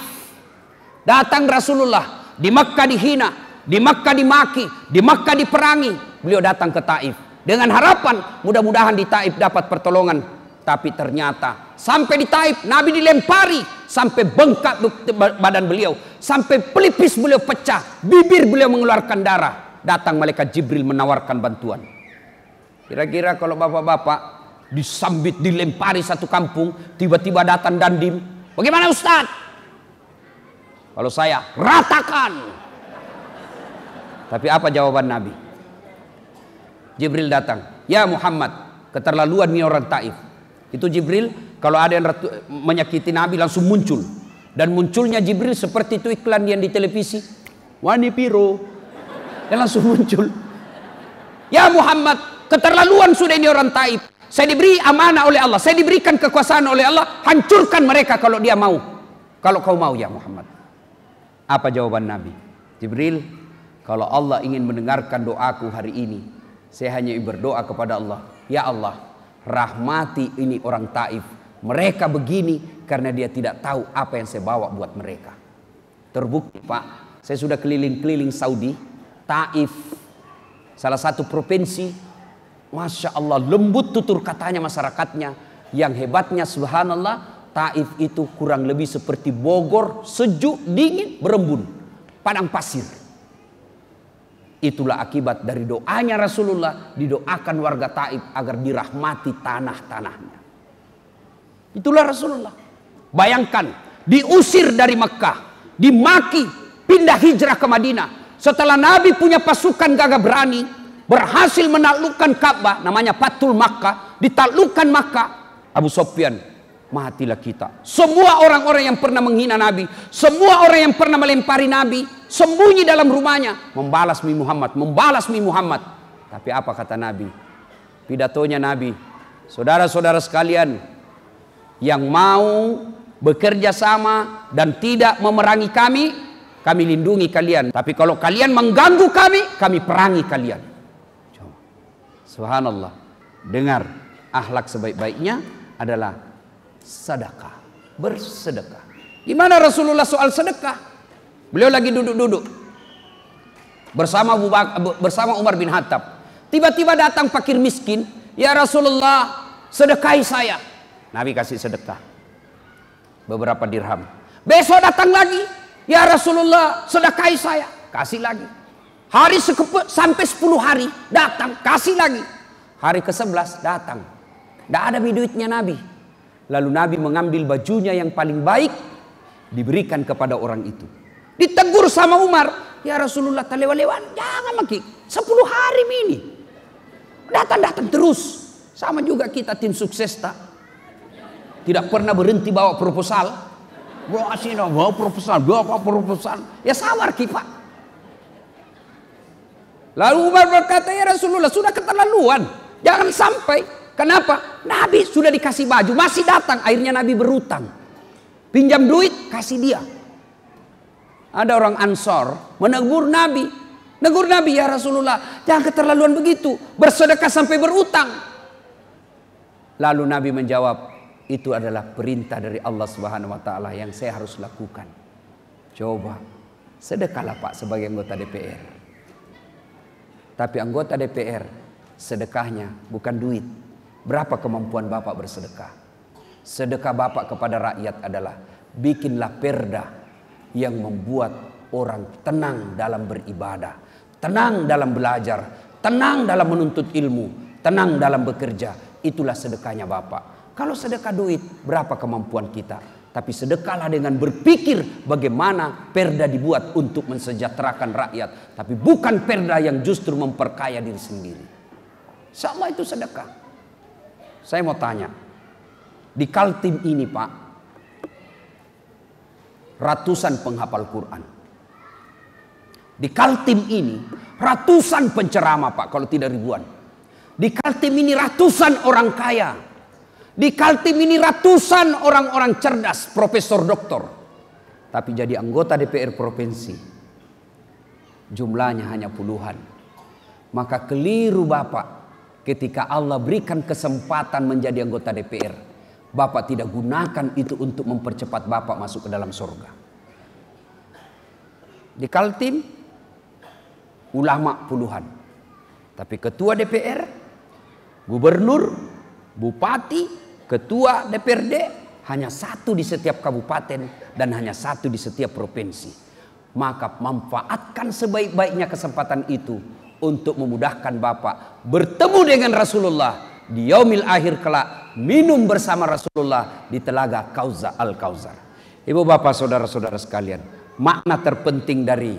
datang Rasulullah, di Makkah dihina, di Makkah dimaki, di Makkah diperangi. Beliau datang ke Taif dengan harapan mudah-mudahan di Taif dapat pertolongan. Tapi ternyata sampai di Taif Nabi dilempari sampai bengkak badan beliau, sampai pelipis beliau pecah, bibir beliau mengeluarkan darah. Datang malaikat Jibril menawarkan bantuan. Kira-kira kalau bapak-bapak disambit dilempari satu kampung, tiba-tiba datang dandim, bagaimana Ustaz? Kalau saya ratakan. Tapi apa jawaban Nabi? Jibril datang, ya Muhammad, keterlaluan nih orang Taif. Itu Jibril, kalau ada yang menyakiti Nabi langsung muncul. Dan munculnya Jibril seperti itu iklan yang di televisi. Wani Piro. Dan langsung muncul. Ya Muhammad, keterlaluan sudah ini orang Taif. Saya diberi amanah oleh Allah. Saya diberikan kekuasaan oleh Allah. Hancurkan mereka kalau dia mau. Kalau kau mau ya Muhammad. Apa jawaban Nabi? Jibril, kalau Allah ingin mendengarkan doaku hari ini, saya hanya berdoa kepada Allah. Ya Allah, rahmati ini orang Taif. Mereka begini karena dia tidak tahu apa yang saya bawa buat mereka. Terbukti Pak, saya sudah keliling-keliling Saudi, Taif, salah satu provinsi, Masya Allah lembut tutur katanya masyarakatnya. Yang hebatnya subhanallah, Taif itu kurang lebih seperti Bogor, sejuk, dingin, berembun, padang pasir. Itulah akibat dari doanya Rasulullah, didoakan warga Taif agar dirahmati tanah-tanahnya. Itulah Rasulullah. Bayangkan, diusir dari Mekah, dimaki, pindah hijrah ke Madinah. Setelah Nabi punya pasukan gagah berani, berhasil menaklukkan Ka'bah, namanya Fathul Makkah, ditaklukkan Makkah, Abu Sufyan, matilah kita. Semua orang-orang yang pernah menghina Nabi, semua orang yang pernah melempari Nabi, sembunyi dalam rumahnya, membalas mi Muhammad, membalas mi Muhammad. Tapi apa kata Nabi? Pidatonya Nabi, saudara-saudara sekalian, yang mau bekerja sama dan tidak memerangi kami lindungi kalian. Tapi kalau kalian mengganggu kami perangi kalian. Subhanallah. Dengar, akhlak sebaik-baiknya adalah sedekah, bersedekah. Gimana Rasulullah soal sedekah? Beliau lagi duduk-duduk bersama Umar bin Khattab. Tiba-tiba datang fakir miskin, ya Rasulullah, sedekahi saya. Nabi kasih sedekah beberapa dirham. Besok datang lagi, ya Rasulullah, sedekahi saya. Kasih lagi. Hari sampai 10 hari datang, kasih lagi. Hari ke-11 datang, tidak ada duitnya Nabi. Lalu Nabi mengambil bajunya yang paling baik, diberikan kepada orang itu. Ditegur sama Umar, ya Rasulullah, talewa-lewan, jangan lagi 10 hari ini. Datang-datang terus. Sama juga kita tim sukses tak? Tidak pernah berhenti bawa proposal. Bawa proposal. Ya sabar kita. Lalu Umar berkata, ya Rasulullah, sudah keterlaluan. Jangan sampai. Kenapa? Nabi sudah dikasih baju, masih datang. Akhirnya Nabi berutang. Pinjam duit, kasih dia. Ada orang Ansor menegur Nabi. Negur Nabi, ya Rasulullah, jangan keterlaluan begitu. Bersedekah sampai berutang. Lalu Nabi menjawab, itu adalah perintah dari Allah Subhanahu wa taala yang saya harus lakukan. Coba sedekahlah Pak sebagai anggota DPR. Tapi anggota DPR sedekahnya bukan duit. Berapa kemampuan Bapak bersedekah? Sedekah Bapak kepada rakyat adalah bikinlah perda yang membuat orang tenang dalam beribadah, tenang dalam belajar, tenang dalam menuntut ilmu, tenang dalam bekerja. Itulah sedekahnya Bapak. Kalau sedekah duit, berapa kemampuan kita? Tapi sedekahlah dengan berpikir bagaimana perda dibuat untuk mensejahterakan rakyat. Tapi bukan perda yang justru memperkaya diri sendiri. Insya Allah itu sedekah. Saya mau tanya, di Kaltim ini Pak, ratusan penghafal Quran. Di Kaltim ini ratusan penceramah Pak, kalau tidak ribuan. Di Kaltim ini ratusan orang kaya. Di Kaltim ini ratusan orang-orang cerdas, profesor, doktor. Tapi jadi anggota DPR provinsi, jumlahnya hanya puluhan. Maka keliru Bapak ketika Allah berikan kesempatan menjadi anggota DPR. Bapak tidak gunakan itu untuk mempercepat Bapak masuk ke dalam surga. Di Kaltim, ulama puluhan. Tapi ketua DPR, gubernur, bupati, ketua DPRD hanya satu di setiap kabupaten dan hanya satu di setiap provinsi. Maka manfaatkan sebaik-baiknya kesempatan itu untuk memudahkan Bapak bertemu dengan Rasulullah di yaumil akhir kelak, minum bersama Rasulullah di telaga Al-Kausar. Ibu bapak saudara-saudara sekalian, makna terpenting dari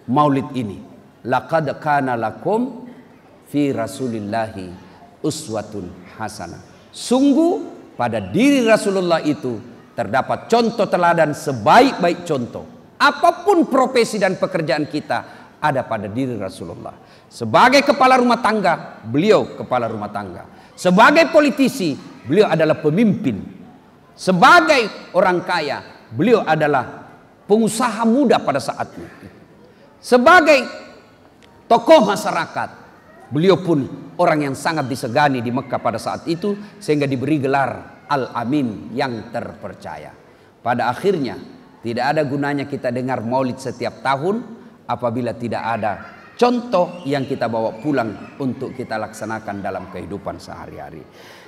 maulid ini, laqad kana lakum fi rasulillahi uswatun hasanah. Sungguh pada diri Rasulullah itu terdapat contoh teladan sebaik-baik contoh. Apapun profesi dan pekerjaan kita ada pada diri Rasulullah. Sebagai kepala rumah tangga, beliau kepala rumah tangga. Sebagai politisi, beliau adalah pemimpin. Sebagai orang kaya, beliau adalah pengusaha muda pada saatnya. Sebagai tokoh masyarakat, beliau pun orang yang sangat disegani di Mekah pada saat itu, sehingga diberi gelar Al-Amin, yang terpercaya. Pada akhirnya tidak ada gunanya kita dengar maulid setiap tahun apabila tidak ada contoh yang kita bawa pulang untuk kita laksanakan dalam kehidupan sehari-hari.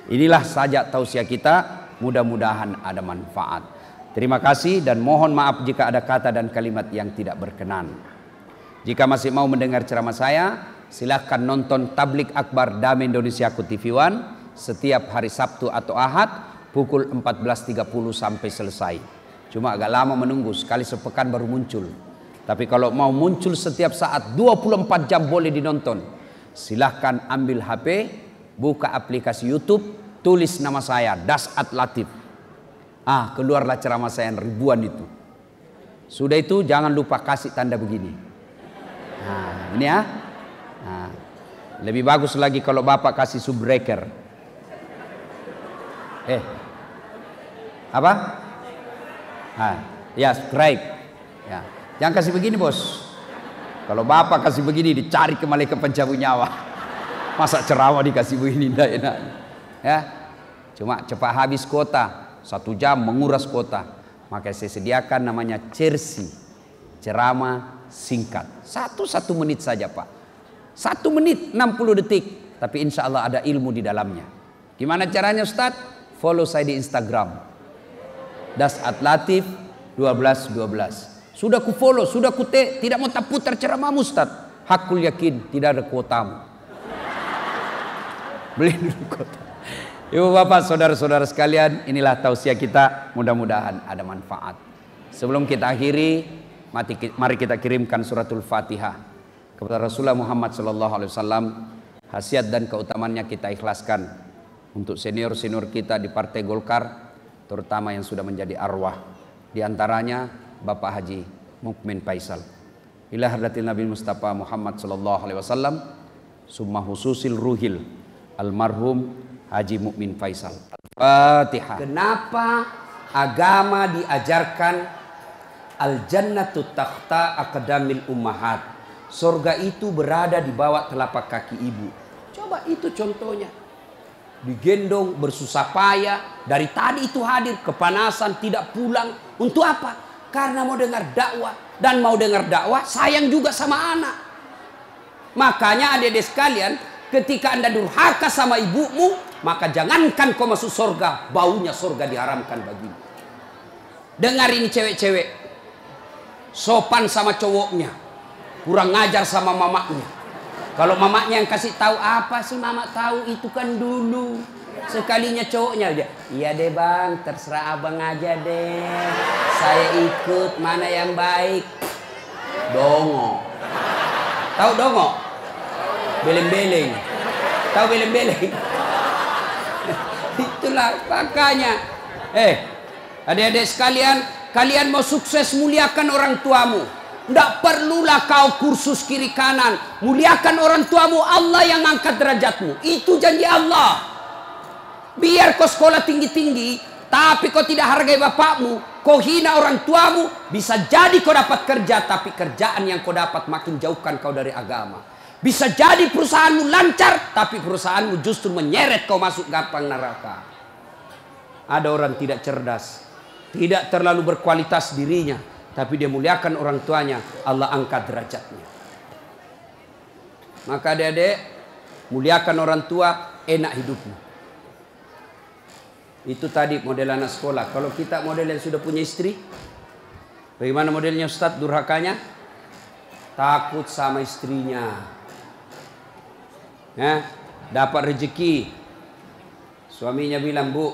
Inilah saja tausiah kita, mudah-mudahan ada manfaat. Terima kasih dan mohon maaf jika ada kata dan kalimat yang tidak berkenan. Jika masih mau mendengar ceramah saya, silahkan nonton Tablik Akbar Damai Indonesiaku TV One setiap hari Sabtu atau Ahad pukul 14.30 sampai selesai. Cuma agak lama menunggu, sekali sepekan baru muncul. Tapi kalau mau muncul setiap saat 24 jam boleh dinonton. Silahkan ambil HP, buka aplikasi YouTube, tulis nama saya Das'at Latif. Keluarlah ceramah saya ribuan itu. Sudah itu jangan lupa kasih tanda begini. Ini ya. Lebih bagus lagi kalau Bapak kasih subbreaker. Apa? Ya, subscribe. Ya. Jangan kasih begini, bos. Kalau Bapak kasih begini dicari ke malaikat pencabut nyawa. Masa ceramah dikasih begini, tidak enak. Ya. Cuma cepat habis kuota. 1 jam menguras kuota. Maka saya sediakan namanya Cersi, ceramah singkat. 1 menit saja, Pak. 1 menit 60 detik. Tapi insya Allah ada ilmu di dalamnya. Gimana caranya, Ustaz? Follow saya di Instagram. Das'at Latif 1212. Sudah ku follow, sudah ku tidak mau tak putar ceramahmu, Ustaz. Hakul yakin tidak ada kuotamu. Beli dulu kuota. Ibu bapak saudara-saudara sekalian, inilah tausiah kita, mudah-mudahan ada manfaat. Sebelum kita akhiri, mari kita kirimkan suratul Fatihah kepada Rasulullah Muhammad SAW. Khasiat dan keutamaannya kita ikhlaskan untuk senior-senior kita di Partai Golkar, terutama yang sudah menjadi arwah. Di antaranya Bapak Haji Mukmin Faisal. Ila hadratil Nabi Mustafa Muhammad SAW, summa hususil ruhil almarhum Haji Mukmin Faisal. Al-Fatihah. Kenapa agama diajarkan al-jannatu takhta aqdamil ummahat? Surga itu berada di bawah telapak kaki ibu. Coba itu contohnya. Digendong bersusah payah, dari tadi itu hadir kepanasan, tidak pulang. Untuk apa? Karena mau dengar dakwah, dan mau dengar dakwah sayang juga sama anak. Makanya adik-adik sekalian, ketika Anda durhaka sama ibumu, maka jangankan kau masuk surga, baunya surga diharamkan bagimu. Dengar ini cewek-cewek, sopan sama cowoknya, kurang ngajar sama mamaknya. Kalau mamaknya yang kasih tahu, apa sih mama tahu, itu kan dulu. Sekalinya cowoknya aja, iya deh bang, terserah abang aja deh, saya ikut, mana yang baik. Dongo. Tahu dongo? Beleng-beleng. Tahu beleng-beleng? Itulah makanya. Adik-adik sekalian, kalian mau sukses, muliakan orang tuamu. Tidak perlulah kau kursus kiri kanan. Muliakan orang tuamu, Allah yang angkat derajatmu. Itu janji Allah. Biar kau sekolah tinggi-tinggi, tapi kau tidak hargai bapakmu, kau hina orang tuamu, bisa jadi kau dapat kerja, tapi kerjaan yang kau dapat makin jauhkan kau dari agama. Bisa jadi perusahaanmu lancar, tapi perusahaanmu justru menyeret kau masuk gampang neraka. Ada orang tidak cerdas, tidak terlalu berkualitas dirinya, tapi dia muliakan orang tuanya, Allah angkat derajatnya. Maka adik-adik, muliakan orang tua, enak hidupmu. Itu tadi model anak sekolah. Kalau kita model yang sudah punya istri, bagaimana modelnya Ustadz durhakanya? Takut sama istrinya. Dapat rezeki, suaminya bilang, bu,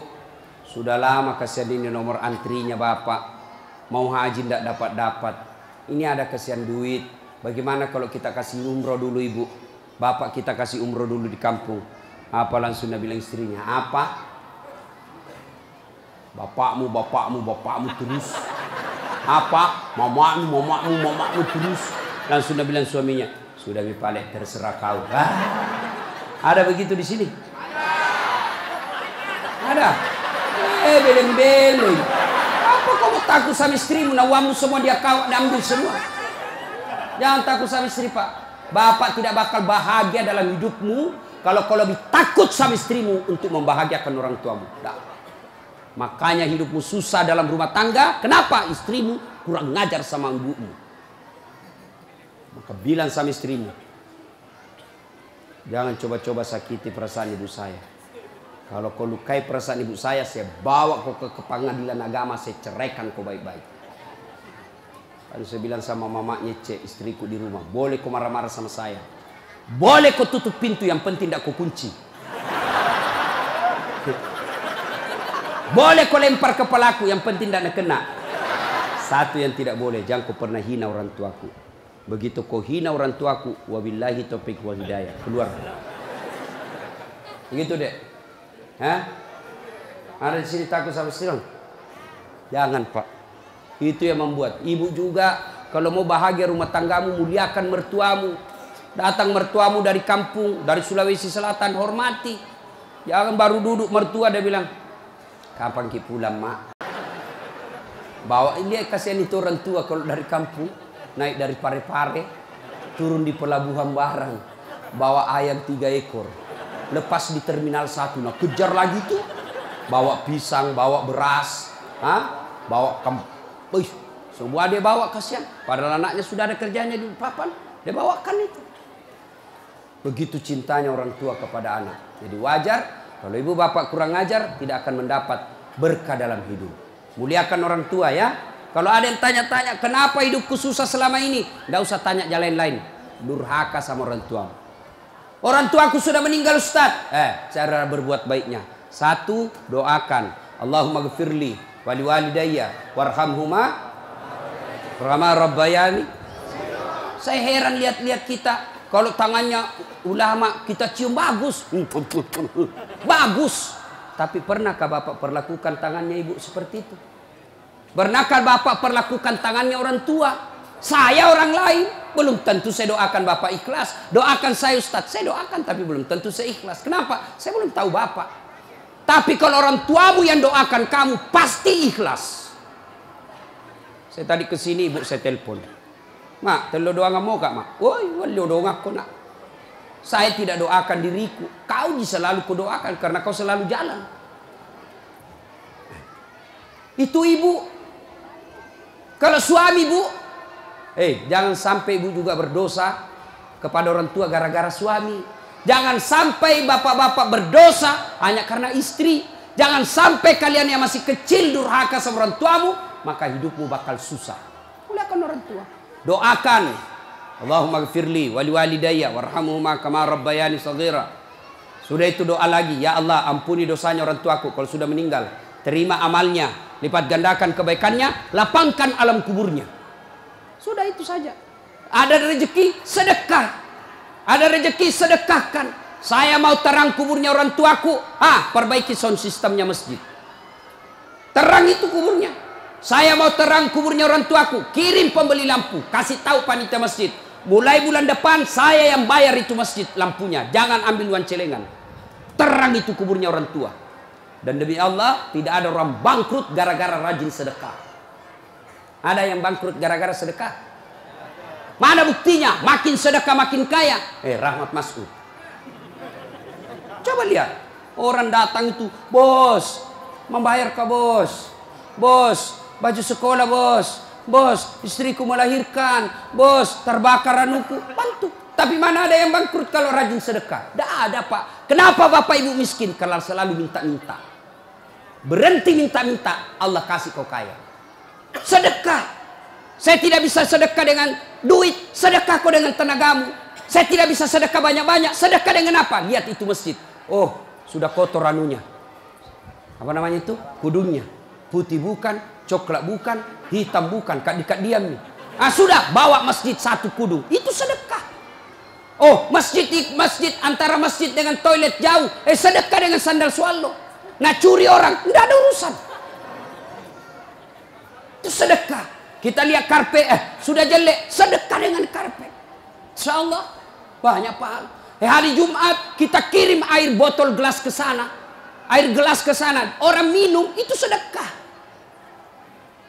sudah lama kasihan ini nomor antrinya bapak, mau haji tidak dapat-dapat, ini ada kasihan duit, bagaimana kalau kita kasih umroh dulu ibu, bapak kita kasih umroh dulu di kampung. Apa langsung dia bilang istrinya, apa? Bapakmu terus. Apa? Mamamu terus. Langsung dia bilang suaminya, sudah mipalek, terserah kau. Ada begitu di sini? Ada. Beleng-beleng. Apa kamu takut sama istrimu? Nawamu semua dia kau ambil semua. Jangan takut sama istri, Pak. Bapak tidak bakal bahagia dalam hidupmu kalau kau lebih takut sama istrimu untuk membahagiakan orang tuamu. Nah. Makanya hidupmu susah dalam rumah tangga. Kenapa? Istrimu kurang ngajar sama ibumu. Maka bilang sama istrimu, Jangan coba-coba sakiti perasaan ibu saya. Kalau kau lukai perasaan ibu saya bawa kau ke pengadilan agama, saya ceraikan kau baik-baik. Lalu saya bilang sama mamanya istriku di rumah, boleh kau marah-marah sama saya, boleh kau tutup pintu, yang penting tidak kau kunci. Boleh kau lempar kepalaku, yang penting tidak kena. Satu yang tidak boleh, jangan kau pernah hina orang tuaku. Begitu kau hina orang tuaku, wabillahi taufiq wal hidayah, keluar. Begitu dek. Hah? Ada di sini takut sama silang? Jangan pak. Itu yang membuat ibu juga kalau mau bahagia rumah tanggamu, muliakan mertuamu. Datang mertuamu dari kampung, dari Sulawesi Selatan, hormati. Jangan baru duduk mertua dia bilang, kapan ki pulang mak? Bawa dia, kasihan itu orang tua kalau dari kampung, naik dari Parepare, turun di pelabuhan barang, bawa ayam 3 ekor, lepas di terminal 1, nah kejar lagi tuh, bawa pisang, bawa beras, bawa semua dia bawa, kasihan. Padahal anaknya sudah ada kerjanya di papan, dia bawakan itu. Begitu cintanya orang tua kepada anak. Jadi wajar kalau ibu bapak kurang ajar, tidak akan mendapat berkah dalam hidup. Muliakan orang tua ya. Kalau ada yang tanya-tanya, kenapa hidupku susah selama ini? Tidak usah tanya jalan lain. Durhaka sama orang tua. Orang tuaku sudah meninggal Ustaz. Cara berbuat baiknya. 1, doakan. Allahumma gfirli wali walidayya warhamhuma kama rabbayani. Saya heran lihat-lihat kita. Kalau tangannya ulama kita cium bagus. Bagus. Tapi pernahkah bapak perlakukan tangannya ibu seperti itu? Pernahkah bapak perlakukan tangannya orang tua? Saya orang lain, belum tentu saya doakan bapak ikhlas. Doakan saya Ustaz, saya doakan tapi belum tentu saya ikhlas. Kenapa? Saya belum tahu bapak. Tapi kalau orang tuamu yang doakan kamu, pasti ikhlas. Saya tadi kesini ibu saya telepon. Mak, telo doa mau kak mak? Woi, wali doa aku nak. Saya tidak doakan diriku. Kau selalu kudoakan karena kau selalu jalan. Itu ibu. Kalau suami bu, jangan sampai ibu juga berdosa kepada orang tua gara-gara suami. Jangan sampai bapak-bapak berdosa hanya karena istri. Jangan sampai kalian yang masih kecil durhaka sama orang tuamu, maka hidupmu bakal susah. Muliakan orang tua. Doakan. Allahumma gfirli wali walidayya warhamhuma kama rabbayani shaghira. Sudah itu doa lagi, ya Allah ampuni dosanya orang tuaku kalau sudah meninggal. Terima amalnya, lipat gandakan kebaikannya, lapangkan alam kuburnya. Sudah itu saja. Ada rezeki, sedekah. Ada rezeki, sedekahkan. Saya mau terang kuburnya orang tuaku, perbaiki sound sistemnya masjid. Terang itu kuburnya. Saya mau terang kuburnya orang tuaku, kirim pembeli lampu, kasih tahu panitia masjid. Mulai bulan depan saya yang bayar itu masjid lampunya. Jangan ambil uang celengan. Terang itu kuburnya orang tua. Dan demi Allah tidak ada orang bangkrut gara-gara rajin sedekah. Ada yang bangkrut gara-gara sedekah? Mana buktinya? Makin sedekah makin kaya. Rahmat Mas'ud. Coba lihat. Orang datang itu, bos, membayar ke bos. Bos, baju sekolah bos. Bos, istriku melahirkan. Bos, terbakar anuku. Bantu. Tapi mana ada yang bangkrut kalau rajin sedekah? Tidak ada pak. Kenapa bapak ibu miskin? Kalau selalu minta-minta. Berhenti minta-minta, Allah kasih kau kaya. Sedekah. Saya tidak bisa sedekah dengan duit. Sedekah kau dengan tenagamu. Saya tidak bisa sedekah banyak-banyak. Sedekah dengan apa? Lihat itu masjid. Oh, sudah kotor anunya. Apa namanya itu? Kudungnya. Putih bukan, coklat bukan, hitam bukan, kak diam nih. Sudah bawa masjid satu kudung, itu sedekah. Oh, masjid antara masjid dengan toilet jauh, sedekah dengan sandal swallow. Nah curi orang, tidak ada urusan. Itu sedekah. Kita lihat karpet, sudah jelek, sedekah dengan karpet. Insyaallah banyak pahala. Hari Jumat kita kirim air botol gelas ke sana, air gelas ke sana, orang minum itu sedekah.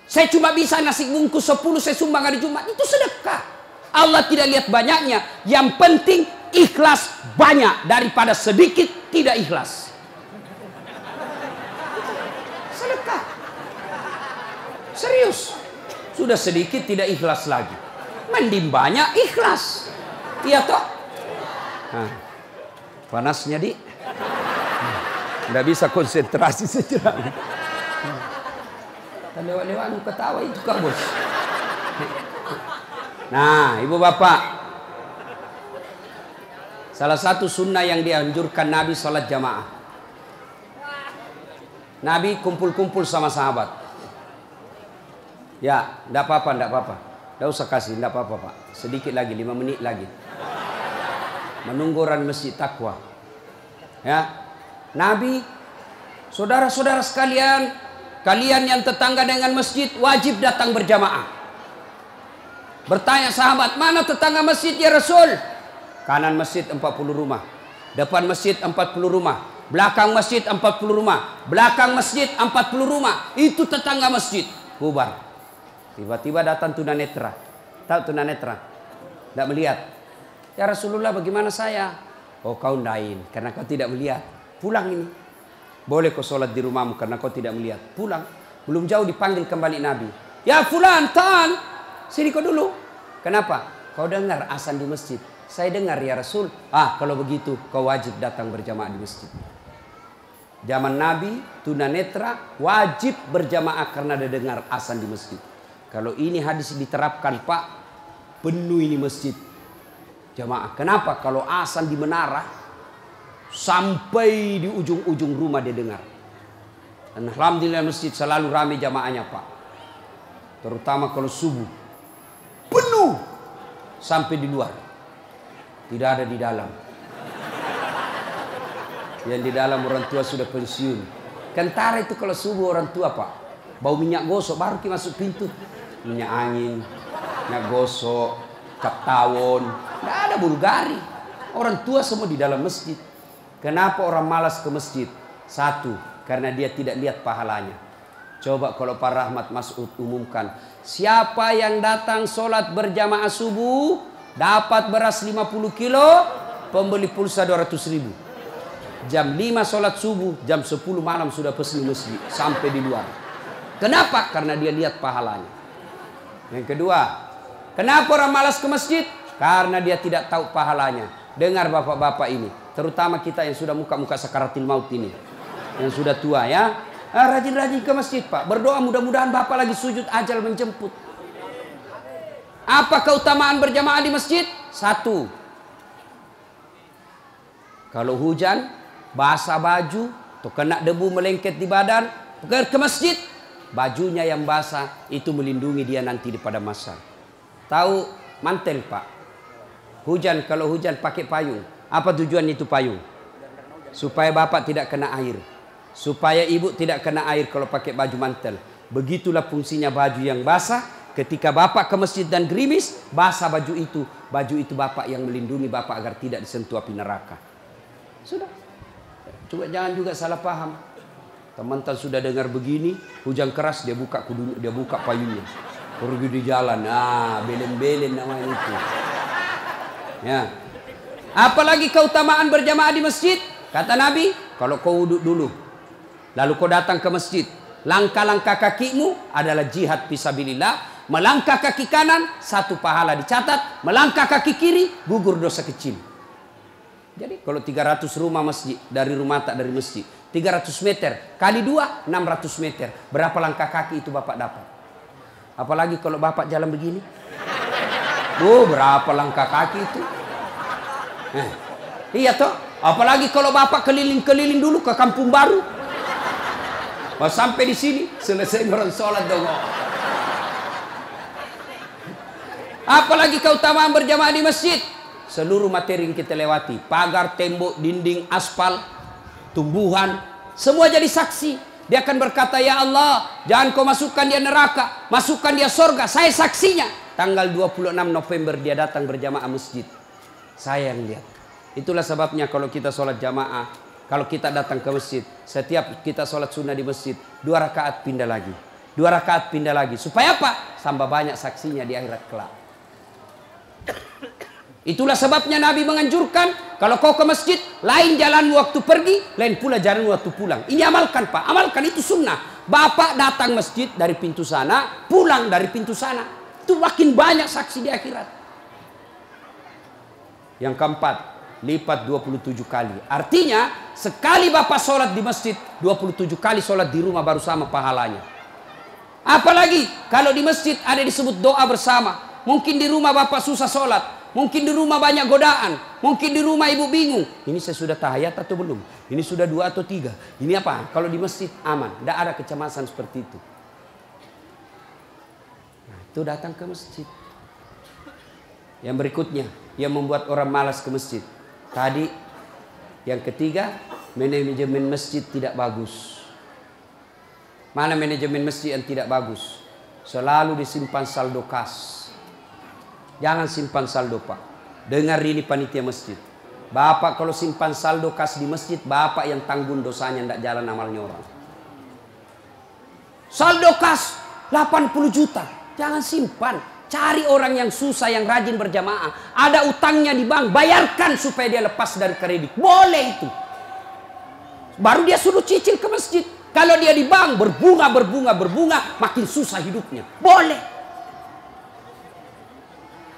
Saya cuma bisa nasi bungkus 10 saya sumbang hari Jumat, itu sedekah. Allah tidak lihat banyaknya, yang penting ikhlas banyak daripada sedikit tidak ikhlas. Sedekah. Serius. Sudah sedikit tidak ikhlas lagi. Mending banyak ikhlas. Iya toh? Panasnya di. Nggak bisa konsentrasi sejenak. Lewat-lewat ketawa itu Kak Bos. Nah, ibu bapak, salah satu sunnah yang dianjurkan Nabi sholat jamaah. Nabi kumpul-kumpul sama sahabat. Ya, enggak apa-apa, enggak apa-apa. Enggak usah kasih, enggak apa-apa Pak. Sedikit lagi, 5 menit lagi. Menunggu orang masjid takwa. Ya, Nabi, saudara-saudara sekalian, kalian yang tetangga dengan masjid wajib datang berjamaah. Bertanya sahabat, mana tetangga masjid ya Rasul? Kanan masjid 40 rumah, depan masjid 40 rumah, belakang masjid 40 rumah, belakang masjid 40 rumah. Itu tetangga masjid. Bubar. Tiba-tiba datang tunanetra. Tahu tunanetra? Tidak melihat. Ya Rasulullah, bagaimana saya? Oh, kau ndain karena kau tidak melihat. Pulang ini. Boleh kau sholat di rumahmu karena kau tidak melihat. Pulang. Belum jauh dipanggil kembali Nabi. Ya fulan, ta'al. Sini kau dulu. Kenapa? Kau dengar azan di masjid. Saya dengar ya Rasul. Ah, kalau begitu kau wajib datang berjamaah di masjid. Zaman Nabi, tunanetra wajib berjamaah karena dia dengar azan di masjid. Kalau ini hadis diterapkan Pak, penuh ini masjid jamaah. Kenapa? Kalau azan di menara, sampai di ujung-ujung rumah dia dengar. Dan alhamdulillah masjid selalu ramai jamaahnya Pak. Terutama kalau subuh. Penuh. Sampai di luar. Tidak ada di dalam. Yang di dalam orang tua sudah pensiun. Kentara itu kalau subuh orang tua Pak. Bau minyak gosok baru kita masuk pintu. Minyak angin. Minyak gosok. Cap tawon. Tidak ada Bulgari. Orang tua semua di dalam masjid. Kenapa orang malas ke masjid? Satu, karena dia tidak lihat pahalanya. Coba kalau Pak Rahmat Mas'ud umumkan, siapa yang datang sholat berjamaah subuh dapat beras 50 kilo, pembeli pulsa 200.000. Jam 5 sholat subuh, jam 10 malam sudah pesan masjid sampai di luar. Kenapa? Karena dia lihat pahalanya. Yang kedua, kenapa orang malas ke masjid? Karena dia tidak tahu pahalanya. Dengar bapak-bapak ini, terutama kita yang sudah muka-muka sakaratil maut ini, yang sudah tua ya, rajin-rajin ke masjid Pak, berdoa mudah-mudahan bapak lagi sujud ajal menjemput. Apa keutamaan berjamaah di masjid? Satu, kalau hujan basah baju atau kena debu melengket di badan, ke masjid, bajunya yang basah itu melindungi dia nanti di pada masa. Tahu mantel Pak, hujan, kalau hujan pakai payung. Apa tujuan itu payung? Supaya bapak tidak kena air. Supaya ibu tidak kena air kalau pakai baju mantel. Begitulah fungsinya baju yang basah. Ketika bapak ke masjid dan gerimis, basah baju itu. Baju itu bapak yang melindungi bapak agar tidak disentuh api neraka. Sudah. Coba jangan juga salah paham. Teman-teman sudah dengar begini, hujan keras dia buka payungnya. Pergi di jalan. Ah, belen-belen namanya itu. Ya. Apalagi keutamaan berjamaah di masjid? Kata Nabi, kalau kau wudhu dulu, lalu kau datang ke masjid, langkah-langkah kakimu adalah jihad fisabilillah. Melangkah kaki kanan, 1 pahala dicatat. Melangkah kaki kiri, gugur dosa kecil. Jadi kalau 300 rumah masjid, dari rumah tak dari masjid, 300 meter kali 2, 600 meter. Berapa langkah kaki itu bapak dapat? Apalagi kalau bapak jalan begini. Berapa langkah kaki itu? Iya toh. Apalagi kalau bapak keliling-keliling dulu ke kampung baru. Sampai di sini selesai orang sholat dong. Apalagi keutamaan berjamaah di masjid. Seluruh materi yang kita lewati, pagar, tembok, dinding, aspal, tumbuhan, semua jadi saksi. Dia akan berkata, ya Allah, jangan kau masukkan dia neraka, masukkan dia surga. Saya saksinya. Tanggal 26 November dia datang berjamaah masjid. Saya yang lihat. Itulah sebabnya kalau kita sholat jamaah, kalau kita datang ke masjid, setiap kita sholat sunnah di masjid, 2 rakaat pindah lagi, 2 rakaat pindah lagi. Supaya apa? Tambah banyak saksinya di akhirat kelak. Itulah sebabnya Nabi menganjurkan, kalau kau ke masjid, lain jalan waktu pergi, lain pula jalan waktu pulang. Ini amalkan Pak, amalkan, itu sunnah. Bapak datang masjid dari pintu sana, pulang dari pintu sana. Itu makin banyak saksi di akhirat. Yang keempat, lipat 27 kali. Artinya sekali Bapak sholat di masjid, 27 kali sholat di rumah baru sama pahalanya. Apalagi kalau di masjid ada disebut doa bersama. Mungkin di rumah Bapak susah sholat, mungkin di rumah banyak godaan, mungkin di rumah ibu bingung, ini saya sudah tahiyat atau belum, ini sudah 2 atau 3, ini apa? Kalau di masjid aman, tidak ada kecemasan seperti itu. Nah, itu datang ke masjid. Yang berikutnya yang membuat orang malas ke masjid. Tadi yang ketiga, manajemen masjid tidak bagus. Mana manajemen masjid yang tidak bagus? Selalu disimpan saldo kas. Jangan simpan saldo, Pak. Dengar ini panitia masjid. Bapak kalau simpan saldo kas di masjid, Bapak yang tanggung dosanya, tidak jalan amalnya orang. Saldo kas 80 juta. Jangan simpan. Cari orang yang susah, yang rajin berjamaah. Ada utangnya di bank, bayarkan supaya dia lepas dari kredit. Boleh itu. Baru dia suruh cicil ke masjid. Kalau dia di bank berbunga, makin susah hidupnya. Boleh.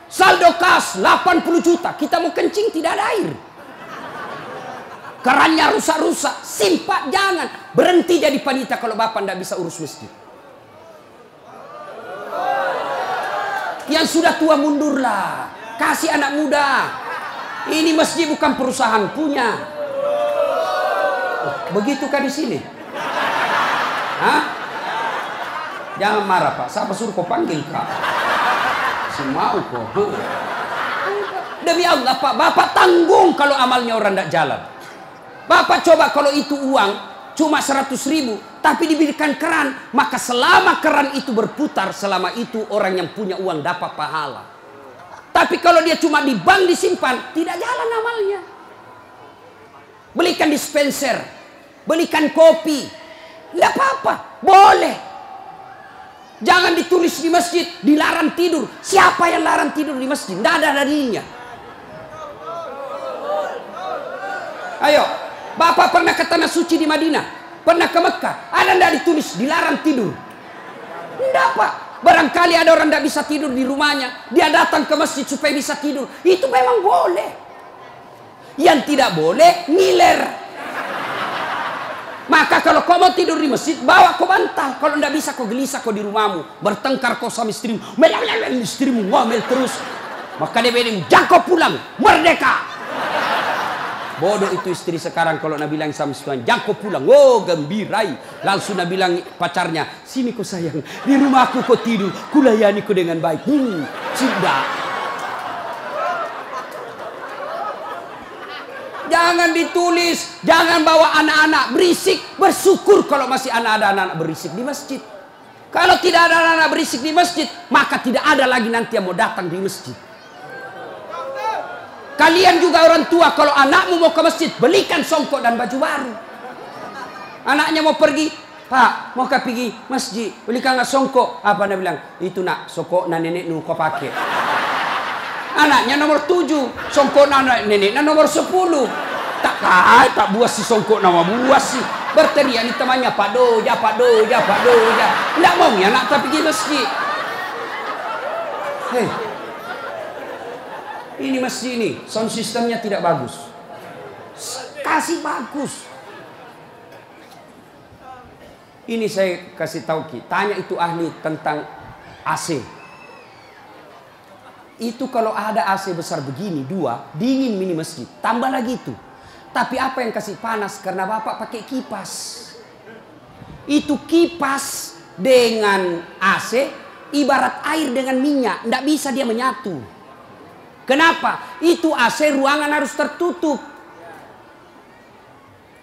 Saldo kas 80 juta. Kita mau kencing tidak ada air. Kerannya rusak-rusak. Simpan, jangan. Berhenti jadi panitia kalau Bapak tidak bisa urus masjid. Yang sudah tua mundurlah. Kasih anak muda. Ini masjid bukan perusahaan punya. Begitukah di sini? Hah? Jangan marah, Pak. Siapa suruh kau panggil, Kak? Mau kok. Demi Allah, Pak, Bapak tanggung kalau amalnya orang tidak jalan. Bapak coba kalau itu uang cuma 100 ribu, tapi diberikan keran, maka selama keran itu berputar, selama itu orang yang punya uang dapat pahala. Tapi kalau dia cuma di bank disimpan, tidak jalan amalnya. Belikan dispenser, belikan kopi, tidak apa-apa, boleh. Jangan ditulis di masjid, dilarang tidur. Siapa yang larang tidur di masjid? Tidak ada dalilnya. Ayo, Bapak pernah ke tanah suci di Madinah, pernah ke Mekah, ada tidak ditulis dilarang tidur? Tidak, Pak. Barangkali ada orang tidak bisa tidur di rumahnya, dia datang ke masjid supaya bisa tidur. Itu memang boleh. Yang tidak boleh, ngiler. Maka kalau kau mau tidur di masjid, bawa kau bantal. Kalau tidak bisa kau gelisah kau di rumahmu, bertengkar kau sama istrimu, istrimu ngomel terus. Maka dia bilang, jangan kau pulang, merdeka. Bodoh itu istri sekarang kalau Nabi bilang sama istrinya, jangan kau pulang. Oh, gembirai. Langsung Nabi bilang pacarnya, sini kau sayang, di rumahku kau tidur, kulayani kau dengan baik. Sudah. Jangan ditulis, jangan bawa anak-anak berisik. Bersyukur kalau masih ada anak-anak berisik di masjid. Kalau tidak ada anak-anak berisik di masjid, maka tidak ada lagi nanti yang mau datang di masjid. Kalian juga orang tua, kalau anakmu mau ke masjid, belikan songkok dan baju baru. Anaknya mau pergi, Pak, mau pergi masjid, belikan nggak songkok? Apa dia bilang? Itu nak, songkok na nenek nu kau pakai. Anaknya nomor 7, songkok anak nenek nomor 10. Tak buas si songkok nama buas sih. Berteriak ni temannya, Pak Doja. Tidak mau ya anak tak pergi masjid. Hei, ini masjid ini sound systemnya tidak bagus. Kasih bagus. Ini saya kasih tahu Ki, tanya itu ahli tentang AC. Itu kalau ada AC besar begini, 2, dingin mini masjid. Tambah lagi itu. Tapi apa yang kasih panas? Karena Bapak pakai kipas. Itu kipas dengan AC, ibarat air dengan minyak. Tidak bisa dia menyatu. Kenapa? Itu AC ruangan harus tertutup.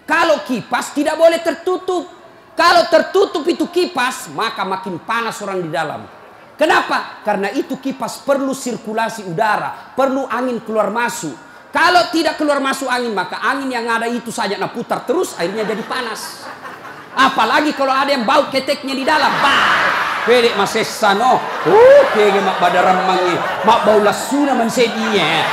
Kalau kipas tidak boleh tertutup. Kalau tertutup itu kipas, maka makin panas orang di dalam. Kenapa? Karena itu kipas perlu sirkulasi udara, perlu angin keluar masuk. Kalau tidak keluar masuk angin, maka angin yang ada itu saja nah putar terus, akhirnya jadi panas. Apalagi kalau ada yang bau keteknya di dalam. Bah, pedek masesano. Kege mak badaram mangi, mak bau lasuna mansedinya.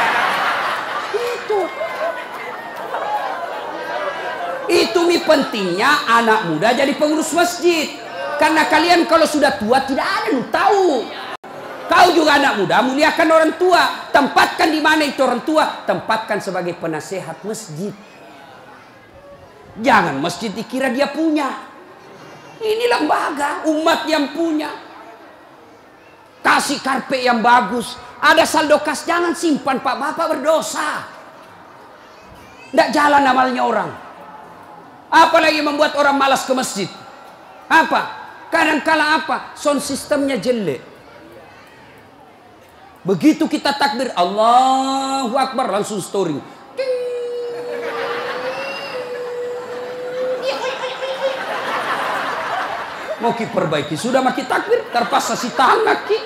Itu mi pentingnya anak muda jadi pengurus masjid. Karena kalian kalau sudah tua tidak ada yang tahu. Kau juga anak muda, muliakan orang tua. Tempatkan di mana itu orang tua? Tempatkan sebagai penasehat masjid. Jangan masjid dikira dia punya. Ini lembaga, umat yang punya. Kasih karpet yang bagus. Ada saldo kas, jangan simpan Pak, Bapak berdosa. Tidak jalan amalnya orang. Apalagi membuat orang malas ke masjid. Apa? Kadang-kala apa? Sound sistemnya jelek. Begitu kita takbir Allahu Akbar, langsung story. Mau ki perbaiki, sudah maki takbir, terpaksa si tangan ki.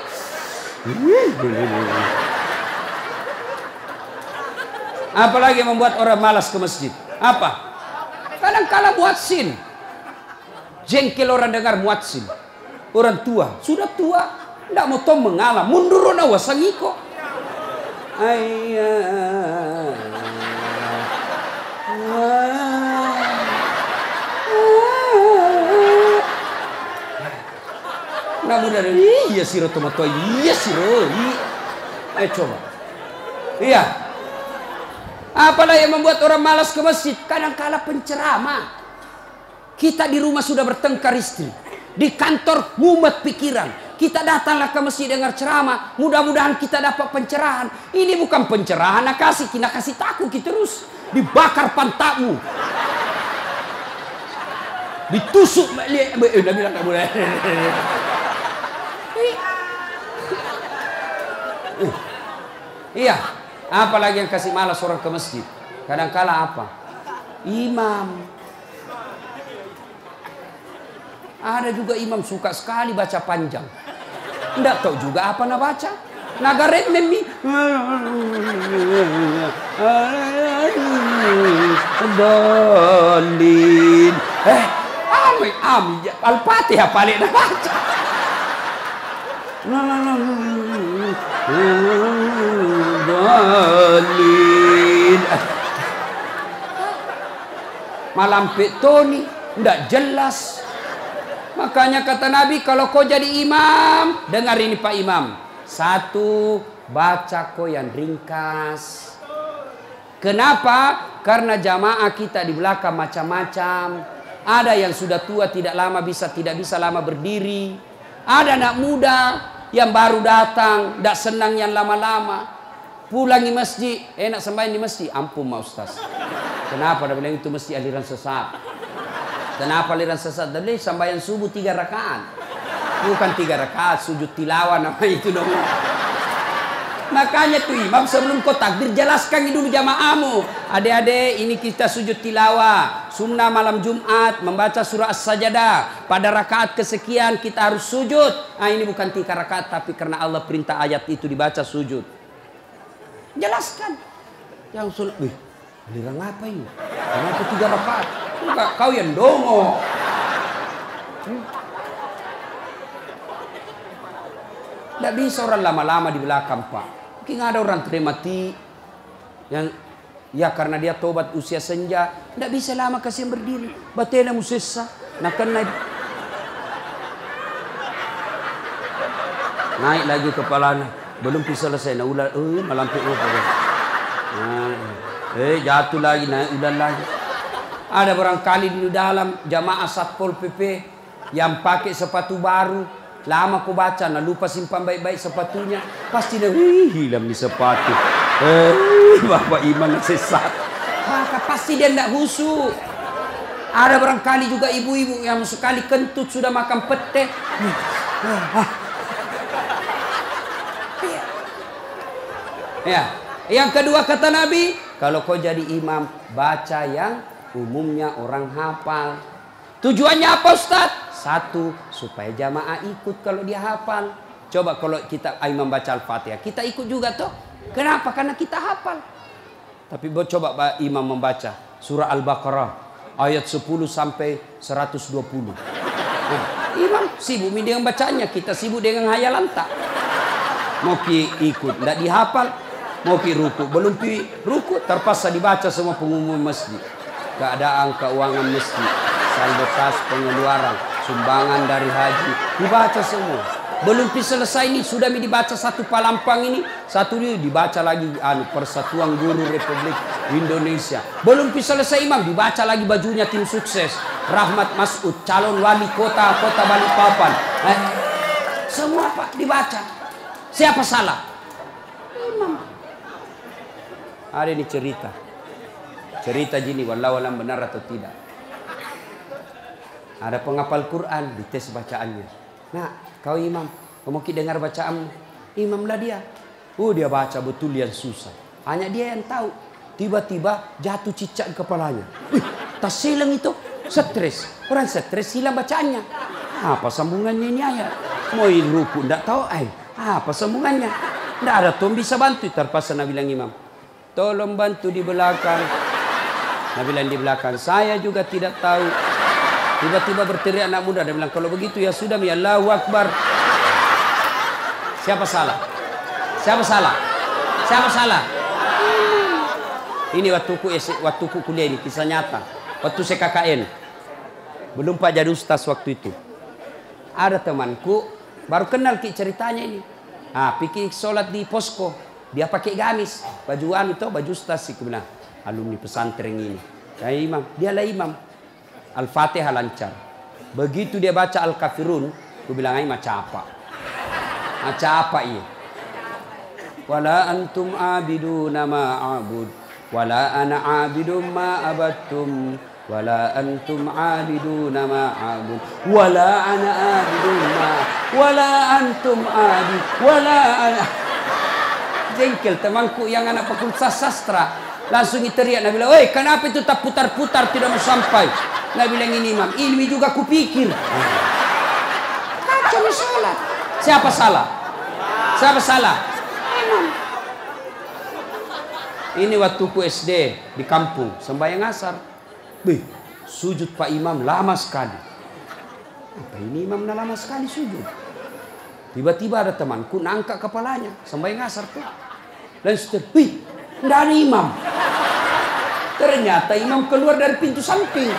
Apalagi membuat orang malas ke masjid. Apa? Kadang-kala muadzin. Jengkel orang dengar muadzin. Orang tua, sudah tua. Tidak mau tom mengalah, mundur na wasangiko. Nah mudah dari iya siro tomato, iya siro. Ayo coba. Iya. Apalah yang membuat orang malas ke masjid? Kadang-kala penceramah. Kita di rumah sudah bertengkar istri, di kantor mumet pikiran. Kita datanglah ke masjid dengar ceramah. Mudah-mudahan kita dapat pencerahan. Ini bukan pencerahan, nak kasih takut kita terus. Dibakar pantatmu. Ditusuk. Udah bilang tak boleh. Iya. Apalagi yang kasih malas orang ke masjid. Kadang-kala apa? Imam. Ada juga imam suka sekali baca panjang. Tidak tahu juga apa nak baca. Nagaret memi. Dalin. Al-Fatihah paling nak baca. Dalin. Malam petoni, tidak jelas. Makanya kata Nabi, kalau kau jadi imam, dengar ini Pak Imam. Satu, baca kau yang ringkas. Kenapa? Karena jamaah kita di belakang macam-macam. Ada yang sudah tua tidak bisa lama berdiri. Ada anak muda yang baru datang, tidak senang yang lama-lama. Pulang di masjid, enak sembahyang di masjid. Ampun Ma Ustaz. Kenapa? Dia bilang itu masjid aliran sesat. Kenapa aliran sesat? Dari sembahyang subuh 3 rakaat. Bukan 3 rakaat, sujud tilawah nama itu dong. Makanya tuh imam sebelum kau takbir jelaskan dulu jamaahmu. Adik-adik, ini kita sujud tilawah. Sunnah malam Jumat membaca surah As-Sajdah. Pada rakaat kesekian kita harus sujud. Ini bukan 3 rakaat, tapi karena Allah perintah ayat itu dibaca sujud. Jelaskan. Yang sulit, aliran apa ini? Kenapa 3 rakaat? Enggak, kau yang dongo. Tidak bisa orang lama-lama di belakang Pak. Mungkin ada orang mati yang ya karena dia tobat usia senja. Tidak bisa lama kasih berdiri. Batena musessa. Nah kena naik lagi kepalanya. Belum bisa selesai. Nah ular, malampir jatuh lagi, naik ular lagi. Ada barangkali di dalam jamaah Satpol PP yang pakai sepatu baru. Lama ku baca, nah lupa simpan baik-baik sepatunya. Pasti dia, hilang di sepatu. Bapak Imam sesat. Maka pasti dia tidak khusyuk. Ada barangkali juga ibu-ibu yang sekali kentut sudah makan pete. Ya. Yang kedua kata Nabi, kalau kau jadi imam, baca yang umumnya orang hafal. Tujuannya apa Ustaz? Satu, supaya jamaah ikut kalau dia hafal. Coba kalau kita imam baca Al-Fatihah, kita ikut juga toh. Kenapa? Karena kita hafal. Tapi coba imam membaca surah Al-Baqarah ayat 10 sampai 120. Nah, imam sibuk dengan bacanya, kita sibuk dengan hayalan tak. Mau ikut, tidak dihafal. Mau ruku, belum ruku, terpaksa dibaca semua pengumuman masjid. Keadaan keuangan masjid, saldo kas pengeluaran, sumbangan dari haji, dibaca semua. Belum selesai ini sudah dibaca satu palampang ini, satu ini dibaca lagi Persatuan Guru Republik Indonesia. Belum selesai imam dibaca lagi bajunya tim sukses. Rahmat Masud calon wali kota Balikpapan. Semua Pak dibaca. Siapa salah? Imam. Ada ini cerita. Cerita gini, wallahu alam benar atau tidak. Ada penghafal Quran dites bacaannya. Nah, kau imam, kamu dengar bacaan imam lah dia. Dia baca betul yang susah. Hanya dia yang tahu. Tiba-tiba jatuh cicak kepalanya. Tas silang itu stres. Orang stres hilang bacaannya. Apa sambungannya ini ayat? Mau ruku enggak tahu apa sambungannya? Enggak ada tuh bisa bantu. Terpaksa Nabi bilang imam, tolong bantu di belakang. Nabi bilang di belakang, saya juga tidak tahu. Tiba-tiba berteriak anak muda. Dia bilang, kalau begitu ya sudah, ya Allahu Akbar. Siapa salah? Siapa salah? Siapa salah? Ini waktuku kuliah ini, kisah nyata. Waktu saya KKN. Belum Pak jadi ustaz waktu itu. Ada temanku, baru kenal ceritanya ini. Pikir sholat di posko. Dia pakai gamis. Baju baju ustaz sih. Kebenar. Alumni pesantren ini. Ya imam, dia lah imam. Al-Fatihah lancar. Begitu dia baca Al-Kafirun, aku bilang macam apa? Macam apa ini? Wala antum abiduna ma a'bud, wala ana abidum ma abattum, wala antum abiduna ma a'bud, wala ana abidum ma, wala antum abid, wala ana. Jengkel temanku yang anak fakultas sastra. Langsung teriak, Nabi bilang, "Woi, kenapa itu tak putar-putar tidak mau sampai?" Nabi bilang, "Ini imam, ilmi juga kupikir." Kacau salah. Siapa salah? Siapa salah? Imam. Ini waktuku SD di kampung, sembahyang asar. Sujud Pak Imam lama sekali. Apa ini imam lama sekali sujud? Tiba-tiba ada temanku nangkak kepalanya, sembahyang asar tuh. Langsung tidak ada imam. Ternyata imam keluar dari pintu samping.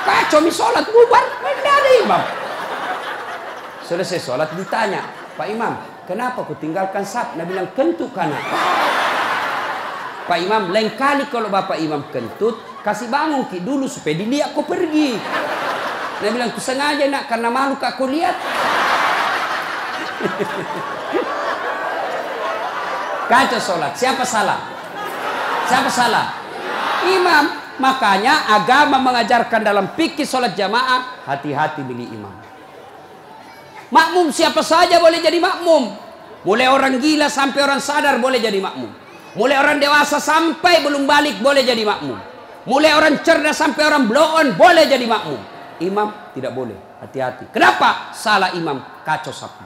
Kacau sholat bubar, tidak ada imam. Selesai sholat ditanya, Pak Imam, kenapa kau tinggalkan saf? Nabi bilang, kentut kanan. Pak Imam, lain kali kalau Bapak Imam kentut, kasih bangun ki dulu supaya dilihat kau pergi. Nabi bilang, ku sengaja nak, karena malu kak kau lihat. Kacau sholat, siapa salah? Siapa salah? Imam. Makanya agama mengajarkan dalam fikih sholat jamaah, hati-hati milih imam. Makmum siapa saja boleh jadi makmum. Mulai orang gila sampai orang sadar boleh jadi makmum. Mulai orang dewasa sampai belum balik boleh jadi makmum. Mulai orang cerdas sampai orang blow on boleh jadi makmum. Imam tidak boleh, hati-hati. Kenapa? Salah imam, kacau sapu.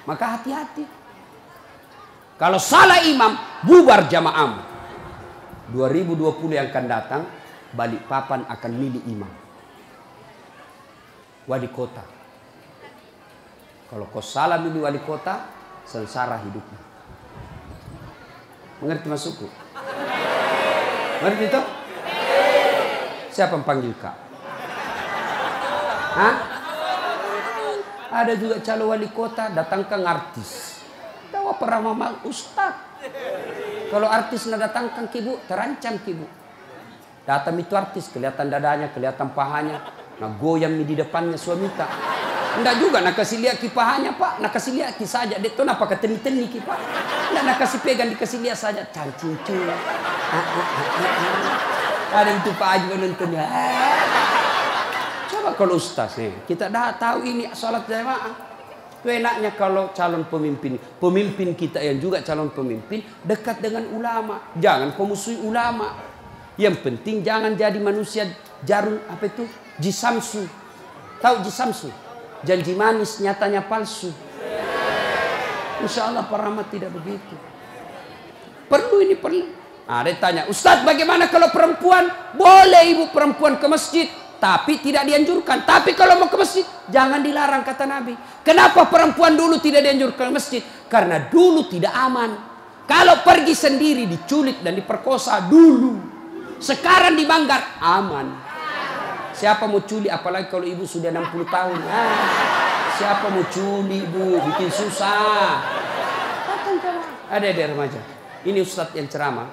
Maka hati-hati. Kalau salah imam, bubar jamaah. 2020 yang akan datang, Balikpapan akan milih imam. Wali kota. Kalau kau salah milih wali kota, sengsara hidupmu. Mengerti maksudku? Mengerti itu? Siapa yang panggil kak? Hah? Ada juga calon wali kota, datangkan artis. Tahu apa ramah ustaz? Kalau artis nak datangkan kibu, terancam kibu. Datang itu artis, kelihatan dadanya, kelihatan pahanya, nak goyang di depannya suami tak. Enggak juga nak kasih lihat kipahanya Pak, nak kasih lihat saja. Dia tu nak pakai teni-teni kipak. Enggak nak kasih pegang, dikasih lihat saja. Cancing-cing. Ada itu Pak Haji menontonnya. Coba kalau ustaz nih, kita dah tahu ini salat jamaah. Itu enaknya kalau calon pemimpin kita yang juga calon pemimpin dekat dengan ulama. Jangan kau musuhi ulama. Yang penting jangan jadi manusia jarum apa itu? Jisamsu. Tahu jisamsu? Janji manis nyatanya palsu. Insya Allah para rahmat tidak begitu. Perlu ini perlu. Dia tanya, Ustadz bagaimana kalau perempuan? Boleh ibu perempuan ke masjid. Tapi tidak dianjurkan. Tapi kalau mau ke masjid, jangan dilarang kata Nabi. Kenapa perempuan dulu tidak dianjurkan ke masjid? Karena dulu tidak aman. Kalau pergi sendiri diculik dan diperkosa dulu. Sekarang di Manggar aman. Siapa mau culik apalagi kalau ibu sudah 60 tahun. Siapa mau culi bu, bikin susah. Ada remaja. Ini ustadz yang ceramah.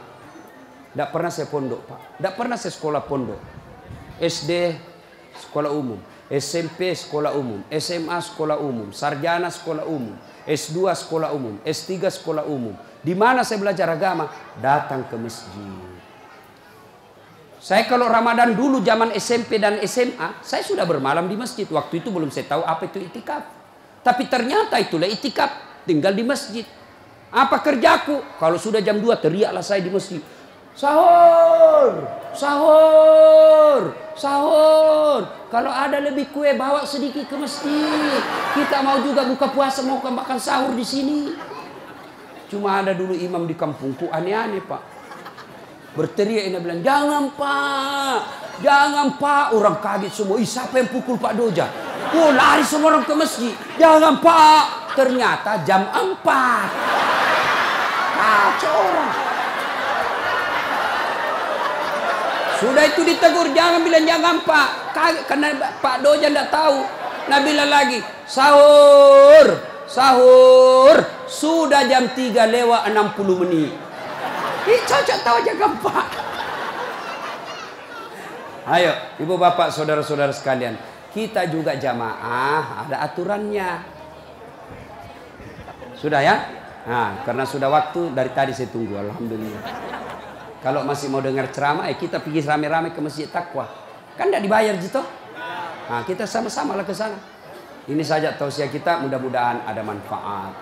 Tidak pernah saya pondok pak. Tidak pernah saya sekolah pondok. SD sekolah umum, SMP sekolah umum, SMA sekolah umum, sarjana sekolah umum, S2 sekolah umum, S3 sekolah umum. Di mana saya belajar agama? Datang ke masjid. Saya kalau Ramadan dulu zaman SMP dan SMA, saya sudah bermalam di masjid. Waktu itu belum saya tahu apa itu itikaf. Tapi ternyata itulah itikaf, tinggal di masjid. Apa kerjaku? Kalau sudah jam 2 teriaklah saya di masjid. Sahur, sahur, sahur. Kalau ada lebih kue bawa sedikit ke masjid. Kita mau juga buka puasa, mau makan sahur di sini. Cuma ada dulu imam di kampungku aneh-aneh pak. Berteriak ini bilang, jangan pak, jangan pak. Orang kaget semua, ih siapa yang pukul Pak Doja? Oh lari semua orang ke masjid. Jangan pak. Ternyata jam 4. Kacau orang. Sudah itu ditegur, jangan bilang jangan pak. Kaget karena Pak Doja tidak tahu. Nah bilang lagi, sahur, sahur. Sudah jam 3 lewat 60 menit. Ih, cocok tahu aja gampang. Ayo, ibu bapak, saudara-saudara sekalian, kita juga jamaah ada aturannya. Sudah ya? Nah, karena sudah waktu dari tadi saya tunggu, alhamdulillah. Kalau masih mau dengar ceramah, kita pergi rame-rame ke Masjid Taqwa. Kan tidak dibayar gitu. Nah, kita sama-sama lah ke sana. Ini saja tausiah kita, mudah-mudahan ada manfaat.